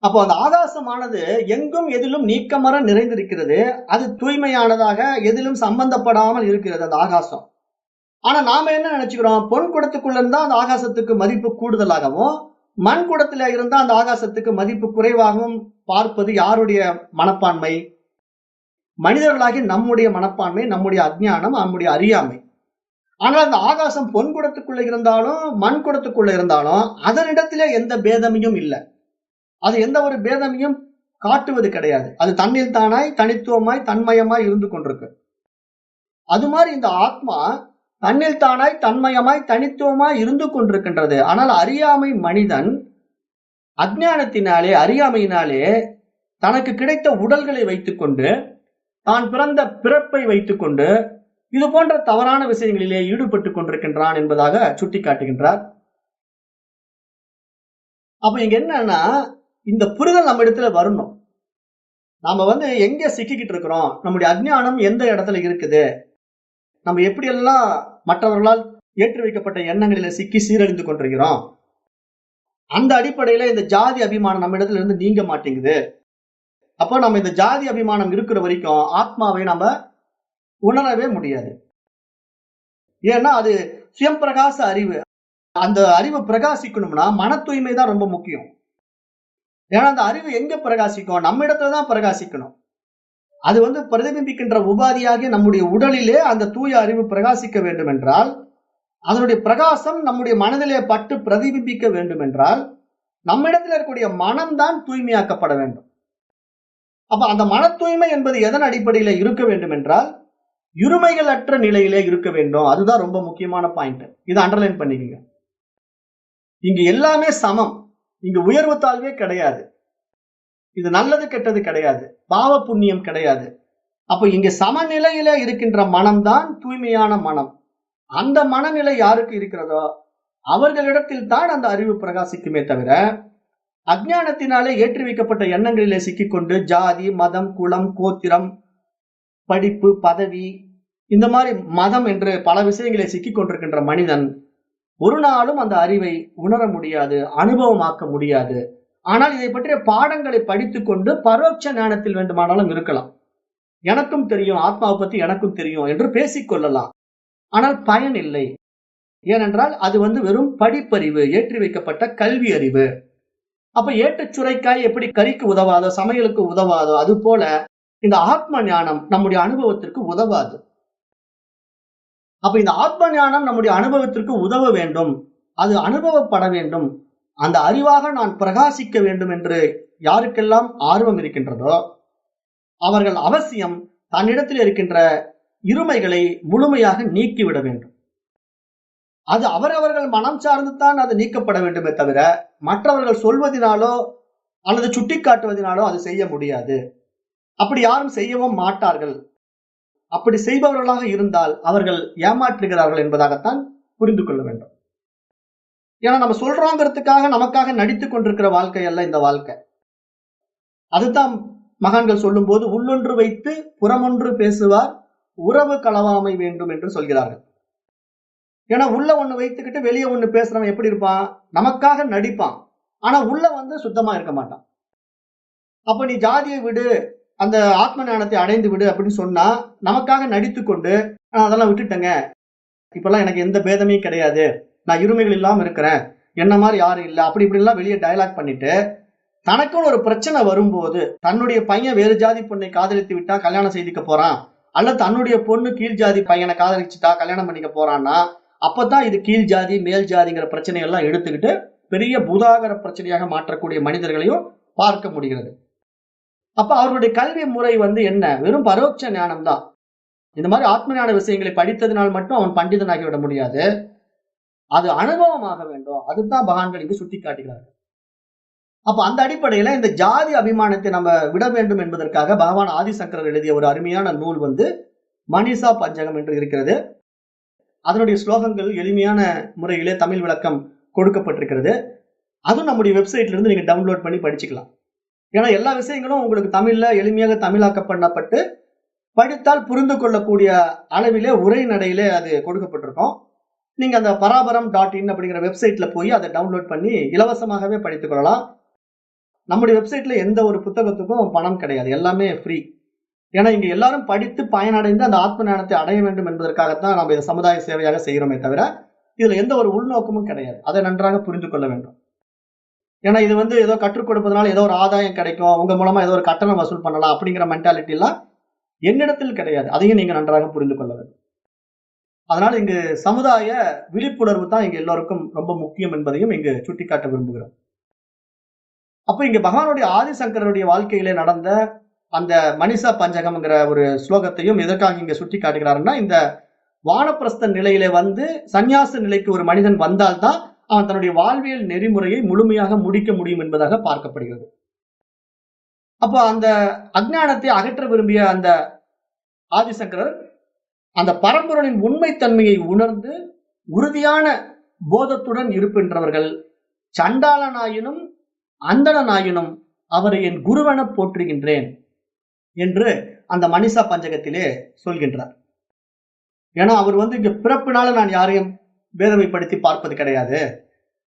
அப்போ அந்த ஆகாசமானது எங்கும் எதிலும் நீக்கமர நிறைந்திருக்கிறது. அது தூய்மையானதாக எதிலும் சம்பந்தப்படாமல் இருக்கிறது அந்த ஆகாசம். ஆனா நாம என்ன நினைச்சுக்கிறோம், பொன் குடத்துக்குள்ள இருந்தா அந்த ஆகாசத்துக்கு மதிப்பு கூடுதலாகவும், மண் குடத்துல இருந்தா அந்த ஆகாசத்துக்கு மதிப்பு குறைவாகவும் பார்ப்பது யாருடைய மனப்பான்மை? மனிதர்களாகி நம்முடைய மனப்பான்மை, நம்முடைய அஜ்ஞானம், நம்முடைய அறியாமை. ஆனால் அந்த ஆகாசம் பொன் குடத்துக்குள்ள இருந்தாலும் மண் குடத்துக்குள்ள இருந்தாலும் அதனிடத்திலே எந்த பேதமையும் இல்லை. அது எந்த ஒரு பேதமையும் காட்டுவது கிடையாது. அது தன்னில் தானாய் தனித்துவமாய் தன்மயமாய் இருந்து கொண்டிருக்கு. அது மாதிரி இந்த ஆத்மா தன்னில் தானாய் தன்மயமாய் தனித்துவமாய் இருந்து கொண்டிருக்கின்றது. ஆனால் அறியாமை மனிதன் அஜ்ஞானத்தினாலே அறியாமையினாலே தனக்கு கிடைத்த உடல்களை வைத்துக்கொண்டு, தான் பிறந்த பிறப்பை வைத்துக்கொண்டு இது போன்ற தவறான விஷயங்களிலே ஈடுபட்டுக் கொண்டிருக்கின்றான் என்பதாக சுட்டி காட்டுகின்றார். அப்ப இங்க என்னன்னா, இந்த புரிதல் நம்ம இடத்துல வரணும். நாம எங்க சிக்கிக்கிட்டு இருக்கிறோம், நம்முடைய அஜ்ஞானம் எந்த இடத்துல இருக்குது, நம்ம எப்படியெல்லாம் மற்றவர்களால் ஏற்றி வைக்கப்பட்ட எண்ணங்களில சிக்கி சீரழிந்து கொண்டிருக்கிறோம். அந்த அடிப்படையில இந்த ஜாதி அபிமானம் நம்ம இடத்துல இருந்து நீங்க மாட்டேங்குது. அப்போ நம்ம இந்த ஜாதி அபிமானம் இருக்கிற வரைக்கும் ஆத்மாவை நம்ம உணரவே முடியாது. ஏன்னா அது சுயம் பிரகாச அறிவு. அந்த அறிவு பிரகாசிக்கணும்னா மன தூய்மை தான் ரொம்ப முக்கியம். ஏன்னா அந்த அறிவு எங்க பிரகாசிக்கும், நம்ம இடத்துலதான் பிரகாசிக்கணும். அது பிரதிபிம்பிக்கின்ற உபாதியாகிய நம்முடைய உடலிலே அந்த தூய அறிவு பிரகாசிக்க வேண்டும் என்றால், அதனுடைய பிரகாசம் நம்முடைய மனதிலே பட்டு பிரதிபிம்பிக்க வேண்டும் என்றால், நம்ம இடத்துல இருக்கக்கூடிய மனம்தான் தூய்மையாக்கப்பட வேண்டும். அப்ப அந்த மன தூய்மை என்பது எதன் அடிப்படையில இருக்க வேண்டும் என்றால், இருமைகள் அற்ற நிலையிலே இருக்க வேண்டும். அதுதான் ரொம்ப முக்கியமான பாயிண்ட். இதை அண்டர்லைன் பண்ணிக்கங்க. இங்க எல்லாமே சமம். இங்க உயர்வு தாழ்வே கிடையாது. இது நல்லது கெட்டது கிடையாது, பாவ புண்ணியம் கிடையாது. அப்ப இங்க சமநிலையில இருக்கின்ற மனம்தான் தூய்மையான மனம். அந்த மனநிலை யாருக்கு இருக்கிறதோ அவர்களிடத்தில் தான் அந்த அறிவு பிரகாசிக்குமே தவிர, அஜ்ஞானத்தினாலே ஏற்றி வைக்கப்பட்ட எண்ணங்களிலே சிக்கிக்கொண்டு ஜாதி, மதம், குலம், கோத்திரம், படிப்பு, பதவி, இந்த மாதிரி மதம் என்று பல விஷயங்களை சிக்கிக் கொண்டிருக்கின்ற மனிதன் ஒரு நாளும் அந்த அறிவை உணர முடியாது, அனுபவமாக்க முடியாது. ஆனால் இதை பற்றிய பாடங்களை படித்துக் கொண்டு பரோட்ச ஞானத்தில் வேண்டுமானாலும் இருக்கலாம். எனக்கும் தெரியும், ஆத்மாவை பத்தி எனக்கும் தெரியும் என்று பேசிக்கொள்ளலாம். ஆனால் பயன் இல்லை. ஏனென்றால் அது வெறும் படிப்பறிவு, ஏற்றி வைக்கப்பட்ட கல்வி அறிவு. அப்ப ஏட்டுச் சுரைக்காய் எப்படி கறிக்கு உதவாதோ, சமையலுக்கு உதவாதோ, அது போல இந்த ஆத்ம ஞானம் நம்முடைய அனுபவத்திற்கு உதவாது. அப்ப இந்த ஆத்ம ஞானம் நம்முடைய அனுபவத்திற்கு உதவ வேண்டும், அது அனுபவப்பட வேண்டும், அந்த அறிவாக நான் பிரகாசிக்க வேண்டும் என்று யாருக்கெல்லாம் ஆர்வம் இருக்கின்றதோ அவர்கள் அவசியம் தன்னிடத்தில் இருக்கின்ற இருமைகளை முழுமையாக நீக்கிவிட வேண்டும். அது அவரவர்கள் மனம் சார்ந்துதான் அது நீக்கப்பட வேண்டுமே தவிர, மற்றவர்கள் சொல்வதனாலோ அல்லது சுட்டிக்காட்டுவதனாலோ அது செய்ய முடியாது. அப்படி யாரும் செய்யவும் மாட்டார்கள். அப்படி செய்பவர்களாக இருந்தால் அவர்கள் ஏமாற்றுகிறார்கள் என்பதாகத்தான் புரிந்து கொள்ள வேண்டும். ஏன்னா நம்ம சொல்றோங்கிறதுக்காக நமக்காக நடித்துக் கொண்டிருக்கிற வாழ்க்கை அல்ல இந்த வாழ்க்கை. அதுதான் மகான்கள் சொல்லும் போது, உள்ளொன்று வைத்து புறமொன்று பேசுவார், உறவு களவாமை வேண்டும் என்று சொல்கிறார்கள். ஏன்னா உள்ள ஒண்ணு வைத்துக்கிட்டு வெளியே ஒண்ணு பேசுறவன் எப்படி இருப்பான், நமக்காக நடிப்பான், ஆனா உள்ள சுத்தமா இருக்க மாட்டான். அப்ப நீ ஜாதியை விடு, அந்த ஆத்ம ஞானத்தை அடைந்து விடு அப்படின்னு சொன்னா, நமக்காக நடித்து கொண்டு அதெல்லாம் விட்டுட்டேங்க, இப்பெல்லாம் எனக்கு எந்த பேதமே கிடையாது, நான் இருமைகள் இல்லாம இருக்கிறேன், என்ன மாதிரி யாரும் இல்லை, அப்படி இப்படி எல்லாம் வெளியே டயலாக் பண்ணிட்டு, தனக்குன்னு ஒரு பிரச்சனை வரும்போது, தன்னுடைய பையன் வேறு ஜாதி பொண்ணை காதலித்து விட்டா கல்யாணம் செய்திக்க போறான், அல்லது தன்னுடைய பொண்ணு கீழ் ஜாதி பையனை காதலிச்சுட்டா கல்யாணம் பண்ணிக்க போறான்னா, அப்பதான் இது கீழ் ஜாதி மேல் ஜாதிங்கிற பிரச்சனையெல்லாம் எடுத்துக்கிட்டு பெரிய பூதாகர பிரச்சனையாக மாற்றக்கூடிய மனிதர்களையும் பார்க்க முடிகிறது. அப்ப அவர்களுடைய கல்வி முறை என்ன? வெறும் பரோட்ச ஞானம் தான். இந்த மாதிரி ஆத்ம ஞான விஷயங்களை படித்ததினால் மட்டும் அவன் பண்டிதனாகி விட முடியாது. அது அனுபவமாக வேண்டும். அதுதான் பகவான்கள் இங்கு சுட்டி காட்டுகிறார்கள். அப்ப அந்த அடிப்படையில இந்த ஜாதி அபிமானத்தை நம்ம விட வேண்டும் என்பதற்காக பகவான் ஆதிசங்கரர் எழுதிய ஒரு அருமையான நூல் மனிஷா பஞ்சகம் என்று இருக்கிறது. அதனுடைய ஸ்லோகங்கள் எளிமையான முறையிலே தமிழ் விளக்கம் கொடுக்கப்பட்டிருக்கிறது. அதுவும் நம்முடைய வெப்சைட்ல இருந்து நீங்க டவுன்லோட் பண்ணி படிச்சுக்கலாம். ஏன்னா எல்லா விஷயங்களும் உங்களுக்கு தமிழ்ல எளிமையாக தமிழாக்கப்பட்டு படித்தால் புரிந்து கொள்ளக்கூடிய அளவிலே உரை நடையிலே அது கொடுக்கப்பட்டிருக்கும். நீங்க அந்த பராபரம்.in அப்படிங்கிற வெப்சைட்ல போய் அதை டவுன்லோட் பண்ணி இலவசமாகவே படித்துக் கொள்ளலாம். நம்முடைய வெப்சைட்ல எந்த ஒரு புத்தகத்துக்கும் பணம் கிடையாது, எல்லாமே ஃப்ரீ. ஏன்னா இங்க எல்லாரும் படித்து பயனடைந்து அந்த ஆத்ம ஞானத்தை அடைய வேண்டும் என்பதற்காகத்தான் நம்ம இதை சமுதாய சேவையாக செய்கிறோமே தவிர இதுல எந்த ஒரு உள்நோக்கமும் கிடையாது. அதை நன்றாக புரிந்து கொள்ள வேண்டும். ஏன்னா இது ஏதோ கற்றுக் கொடுப்பதனால ஏதோ ஒரு ஆதாயம் கிடைக்கும், உங்க மூலமா ஏதோ ஒரு கட்டணம் வசூல் பண்ணலாம் அப்படிங்கிற மென்டாலிட்டி எல்லாம் என்னிடத்தில் கிடையாது. அதையும் நீங்க நன்றாக புரிந்து கொள்ள வேண்டும். அதனால இங்கு சமுதாய விழிப்புணர்வு தான் இங்க எல்லோருக்கும் ரொம்ப முக்கியம் என்பதையும் இங்கு சுட்டிக்காட்ட விரும்புகிறோம். அப்ப இங்க பகவானுடைய ஆதிசங்கரனுடைய வாழ்க்கையிலே நடந்த அந்த மனிஷா பஞ்சகம்ங்கிற ஒரு ஸ்லோகத்தையும் எதற்காக இங்க சுட்டி காட்டுகிறாருன்னா, இந்த வானப்பிரஸ்த நிலையிலே சந்நியாச நிலைக்கு ஒரு மனிதன் வந்தால்தான் அவன் தன்னுடைய வாழ்வியல் நெறிமுறையை முழுமையாக முடிக்க முடியும் என்பதாக பார்க்கப்படுகிறது. அப்ப அந்த அஞ்ஞானத்தை அகற்ற விரும்பிய அந்த ஆதிசங்கரர் அந்த பரம்பொருளின் உண்மைத்தன்மையை உணர்ந்து உறுதியான போதத்துடன் இருக்கின்றவர்கள் சண்டாளனாயினும் அந்தணனாயினும் அவரை என் குருவென போற்றுகின்றேன் என்று அந்த மனிஷா பஞ்சகத்திலே சொல்கின்றார். ஏன்னா அவர் இங்க பிறப்பினால நான் யாரையும் பேதமைப்படுத்தி பார்ப்பது கிடையாது.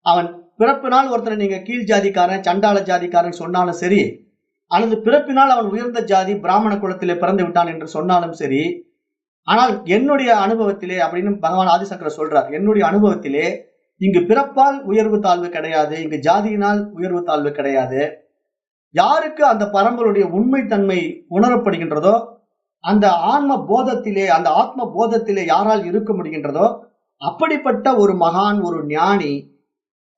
அவன் பிறப்பினால் ஒருத்தனை நீங்க கீழ் ஜாதிக்காரன் சண்டாள ஜாதிக்காரன் சொன்னாலும் சரி, அல்லது பிறப்பினால் அவன் உயர்ந்த ஜாதி பிராமண குலத்திலே பிறந்து விட்டான் என்று சொன்னாலும் சரி, ஆனால் என்னுடைய அனுபவத்திலே அப்படின்னு பகவான் ஆதிசங்கரர் சொல்றார், என்னுடைய அனுபவத்திலே இங்கு பிறப்பால் உயர்வு தாழ்வு கிடையாது, இங்கு ஜாதியினால் உயர்வு தாழ்வு கிடையாது. யாருக்கு அந்த பரம்பருடைய உண்மைத்தன்மை உணரப்படுகின்றதோ, அந்த ஆன்ம போதத்திலே அந்த ஆத்ம போதத்திலே யாரால் இருக்க முடிகின்றதோ அப்படிப்பட்ட ஒரு மகான், ஒரு ஞானி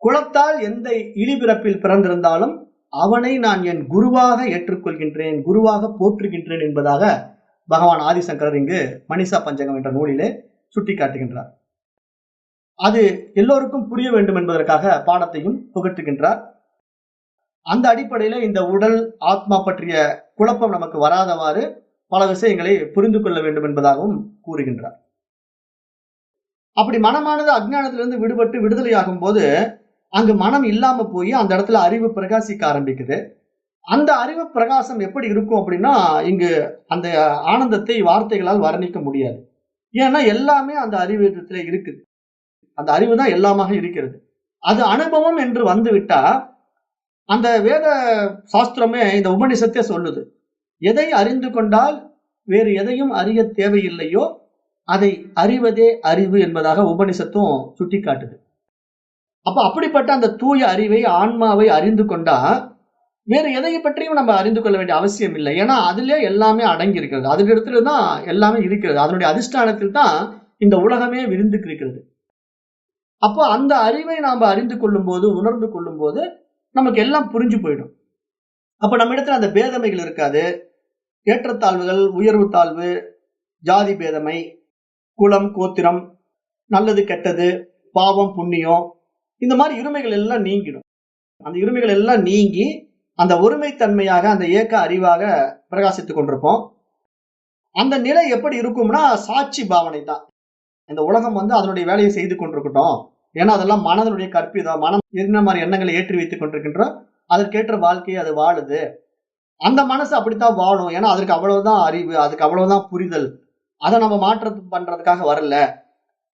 குலத்தால் எந்த இழிபிறப்பில் பிறந்திருந்தாலும் அவனை நான் என் குருவாக ஏற்றுக்கொள்கின்றேன், குருவாக போற்றுகின்றேன் என்பதாக பகவான் ஆதிசங்கரர் இங்கு மனிஷா பஞ்சகம் என்ற நூலிலே சுட்டி காட்டுகின்றார். அது எல்லோருக்கும் புரிய வேண்டும் என்பதற்காக பாடத்தையும் புகட்டுகின்றார். அந்த அடிப்படையில இந்த உடல் ஆத்மா பற்றிய குழப்பம் நமக்கு வராதவாறு பல விஷயங்களை புரிந்து கொள்ள வேண்டும் என்பதாகவும் கூறுகின்றார். அப்படி மனமானது அஞ்ஞானத்திலிருந்து விடுபட்டு விடுதலையாகும் போது அங்கு மனம் இல்லாம போய் அந்த இடத்துல அறிவு பிரகாசிக்க ஆரம்பிக்குது. அந்த அறிவு பிரகாசம் எப்படி இருக்கும் அப்படின்னா, இங்கு அந்த ஆனந்தத்தை வார்த்தைகளால் வர்ணிக்க முடியாது. ஏன்னா எல்லாமே அந்த அறிவுல இருக்குது. அந்த அறிவு தான் எல்லாமாக இருக்கிறது. அது அனுபவம் என்று வந்துவிட்டா அந்த வேத சாஸ்திரமே, இந்த உபனிஷத்தே சொல்லுது, எதை அறிந்து கொண்டால் வேறு எதையும் அறிய தேவையில்லையோ அதை அறிவதே அறிவு என்பதாக உபனிஷத்தும் சுட்டி காட்டுது. அப்ப அப்படிப்பட்ட அந்த தூய அறிவை, ஆன்மாவை அறிந்து கொண்டா வேறு எதை பற்றியும் நம்ம அறிந்து கொள்ள வேண்டிய அவசியம் இல்லை. ஏன்னா அதிலே எல்லாமே அடங்கி இருக்கிறது. அதுல தான் எல்லாமே இருக்கிறது. அதனுடைய அதிஷ்டானத்தில் தான் இந்த உலகமே விரிந்து இருக்கிறது. அப்போ அந்த அறிவை நாம அறிந்து கொள்ளும் போது, உணர்ந்து கொள்ளும் போது நமக்கு எல்லாம் புரிஞ்சு போயிடும். அப்ப நம்ம இடத்துல அந்த பேதமைகள் இருக்காது. ஏற்றத்தாழ்வுகள், உயர்வு தாழ்வு, ஜாதி பேதமை, குலம் கோத்திரம், நல்லது கெட்டது, பாவம் புண்ணியம், இந்த மாதிரி இருமைகள் எல்லாம் நீங்கிடும். அந்த இருமைகள் எல்லாம் நீங்கி அந்த ஒருமைத்தன்மையாக அந்த ஏக்க அறிவாக பிரகாசித்துக் கொண்டிருப்போம். அந்த நிலை எப்படி இருக்கும்னா சாட்சி பாவனை தான். இந்த உலகம் அதனுடைய வேலையை செய்து கொண்டிருக்கட்டும். ஏன்னா அதெல்லாம் மனதனுடைய கற்பிதம். மனம் என்ன மாதிரி எண்ணங்களை ஏற்றி வைத்துக் கொண்டிருக்கின்றோம், அதற்கேற்ற வாழ்க்கையை அது வாழுது. அந்த மனசு அப்படித்தான் வாழும். ஏன்னா அதற்கு அவ்வளவுதான் அறிவு, அதுக்கு அவ்வளவுதான் புரிதல். அதை நம்ம மாற்றம் பண்றதுக்காக வரல,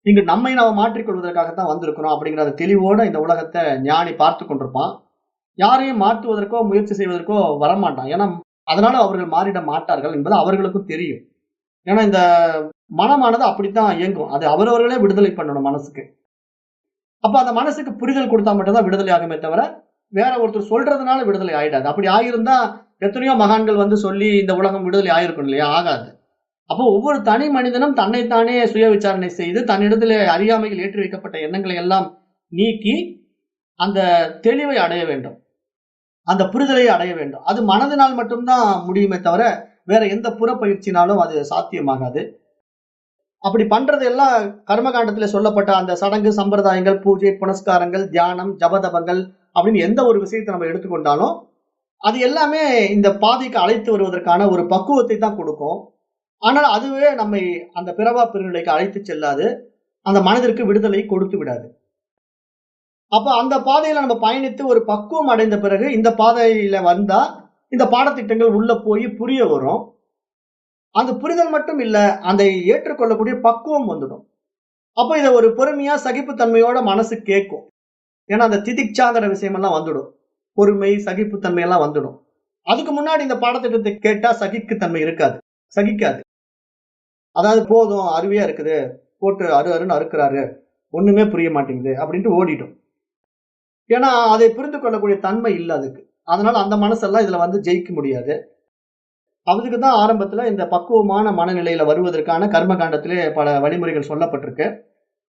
இங்கு நம்மை நம்ம மாற்றிக்கொள்வதற்காகத்தான் வந்திருக்கிறோம் அப்படிங்கிற தெளிவோட இந்த உலகத்தை ஞானி பார்த்து கொண்டிருப்பான். யாரையும் மாற்றுவதற்கோ முயற்சி செய்வதற்கோ வரமாட்டான். ஏன்னா அதனால அவர்கள் மாறிட மாட்டார்கள் என்பது அவர்களுக்கும் தெரியும். ஏன்னா இந்த மனமானது அப்படித்தான் இயங்கும். அது அவரவர்களே விடுதலை பண்ணணும் மனசுக்கு. அப்ப அந்த மனசுக்கு புரிதல் கொடுத்தா மட்டும்தான் விடுதலை ஆகுமே தவிர வேற ஒருத்தர் சொல்றதுனால விடுதலை ஆயிடாது. அப்படி ஆயிருந்தா எத்தனையோ மகான்கள் சொல்லி இந்த உலகம் விடுதலை ஆயிருக்கும் இல்லையா? ஆகாது. அப்போ ஒவ்வொரு தனி மனிதனும் தன்னைத்தானே சுய விசாரணை செய்து தன்னிடத்திலே அறியாமையில் ஏற்றி வைக்கப்பட்ட எண்ணங்களை எல்லாம் நீக்கி அந்த தெளிவை அடைய வேண்டும், அந்த புரிதலை அடைய வேண்டும். அது மனதினால் மட்டும்தான் முடியுமே தவிர வேற எந்த புற பயிற்சினாலும் அது சாத்தியமாகாது. அப்படி பண்றது எல்லாம் கர்மகாண்டத்துல சொல்லப்பட்ட அந்த சடங்கு சம்பிரதாயங்கள், பூஜை புனஸ்காரங்கள், தியானம், ஜபதபங்கள் அப்படின்னு எந்த ஒரு விஷயத்தை நம்ம எடுத்துக்கொண்டாலும் அது எல்லாமே இந்த பாதைக்கு அழைத்து வருவதற்கான ஒரு பக்குவத்தை தான் கொடுக்கும். ஆனால் அதுவே நம்மை அந்த பிறவா பெருநிலைக்கு அழைத்து செல்லாது, அந்த மனதிற்கு விடுதலை கொடுத்து விடாது. அப்ப அந்த பாதையில நம்ம பயணித்து ஒரு பக்குவம் அடைந்த பிறகு இந்த பாதையில வந்தா இந்த பாடத்திட்டங்கள் உள்ள போய் புரிய வரும். அந்த புரிதல் மட்டும் இல்ல, அதை ஏற்றுக்கொள்ளக்கூடிய பக்குவம் வந்துடும். அப்ப இத ஒரு பொறுமையா சகிப்புத்தன்மையோட மனசு கேட்கும். ஏன்னா அந்த திதிக்ஷாங்கிற விஷயமெல்லாம் வந்துடும். பொறுமை, சகிப்புத்தன்மை எல்லாம் வந்துடும். அதுக்கு முன்னாடி இந்த பாடத்திட்டத்தை கேட்டா சகிப்புத்தன்மை இருக்காது, சகிக்காது. அதாவது போதும் அருவியா இருக்குது, போட்டு அருன்னு அறுக்கிறாரு, ஒண்ணுமே புரிய மாட்டேங்குது அப்படின்ட்டு ஓடிடும். ஏன்னா அதை புரிந்து கொள்ளக்கூடிய தன்மை இல்ல அதுக்கு. அதனால அந்த மனசெல்லாம் இதுல வந்து ஜெயிக்க முடியாது. அதுக்கு தான் ஆரம்பத்துல இந்த பக்குவமான மனநிலையில வருவதற்கான கர்மகாண்டத்திலே பல வழிமுறைகள் சொல்லப்பட்டிருக்கு.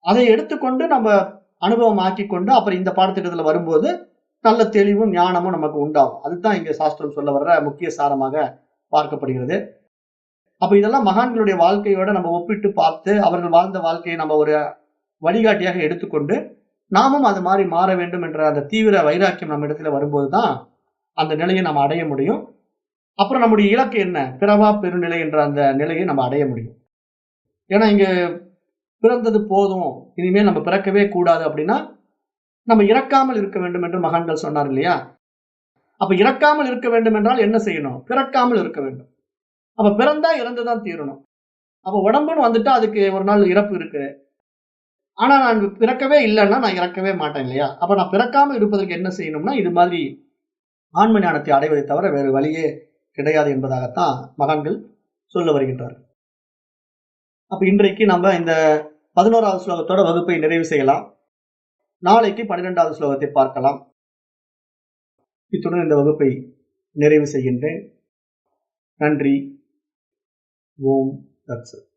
அதை எடுத்துக்கொண்டு நம்ம அனுபவம் ஆக்கிக்கொண்டு அப்புறம் இந்த பாடத்திட்டத்துல வரும்போது நல்ல தெளிவும் ஞானமும் நமக்கு உண்டாகும். அதுதான் இங்க சாஸ்திரம் சொல்ல வர்ற முக்கிய சாரமாக பார்க்கப்படுகிறது. அப்ப இதெல்லாம் மகான்களுடைய வாழ்க்கையோட நம்ம ஒப்பிட்டு பார்த்து அவர்கள் வாழ்ந்த வாழ்க்கையை நம்ம ஒரு வழிகாட்டியாக எடுத்துக்கொண்டு நாமும் அது மாதிரி மாற வேண்டும் என்ற அந்த தீவிர வைராக்கியம் நம்ம இடத்துல வரும்போதுதான் அந்த நிலையை நம்ம அடைய முடியும். அப்புறம் நம்முடைய இலக்கு என்ன? பிறவா பெருநிலை என்ற அந்த நிலையை நம்ம அடைய முடியும். ஏன்னா இங்க பிறந்தது போதும், இனிமேல் நம்ம பிறக்கவே கூடாது அப்படின்னா நம்ம இறக்காமல் இருக்க வேண்டும் என்று மகான்கள் சொன்னார் இல்லையா? அப்ப இறக்காமல் இருக்க வேண்டும் என்றால் என்ன செய்யணும்? பிறக்காமல் இருக்க வேண்டும். அப்ப பிறந்தா இறந்துதான் தீரணும். அப்ப உடம்புன்னு வந்துட்டா அதுக்கு ஒரு நாள் இறப்பு இருக்கு. ஆனா நான் பிறக்கவே இல்லைன்னா நான் இறக்கவே மாட்டேன் இல்லையா? அப்ப நான் பிறக்காம இருப்பதற்கு என்ன செய்யணும்னா இது மாதிரி ஆன்ம ஞானத்தை அடைவதை தவிர வேறு வழியே கிடையாது என்பதாகத்தான் மகான்கள் சொல்ல வருகின்றார்கள். அப்ப இன்றைக்கு நம்ம இந்த 11வது ஸ்லோகத்தோட வகுப்பை நிறைவு செய்யலாம். நாளைக்கு 12வது ஸ்லோகத்தை பார்க்கலாம். இத்துடன் இந்த வகுப்பை நிறைவு செய்கின்றேன். நன்றி. ஓம் தத்சத்.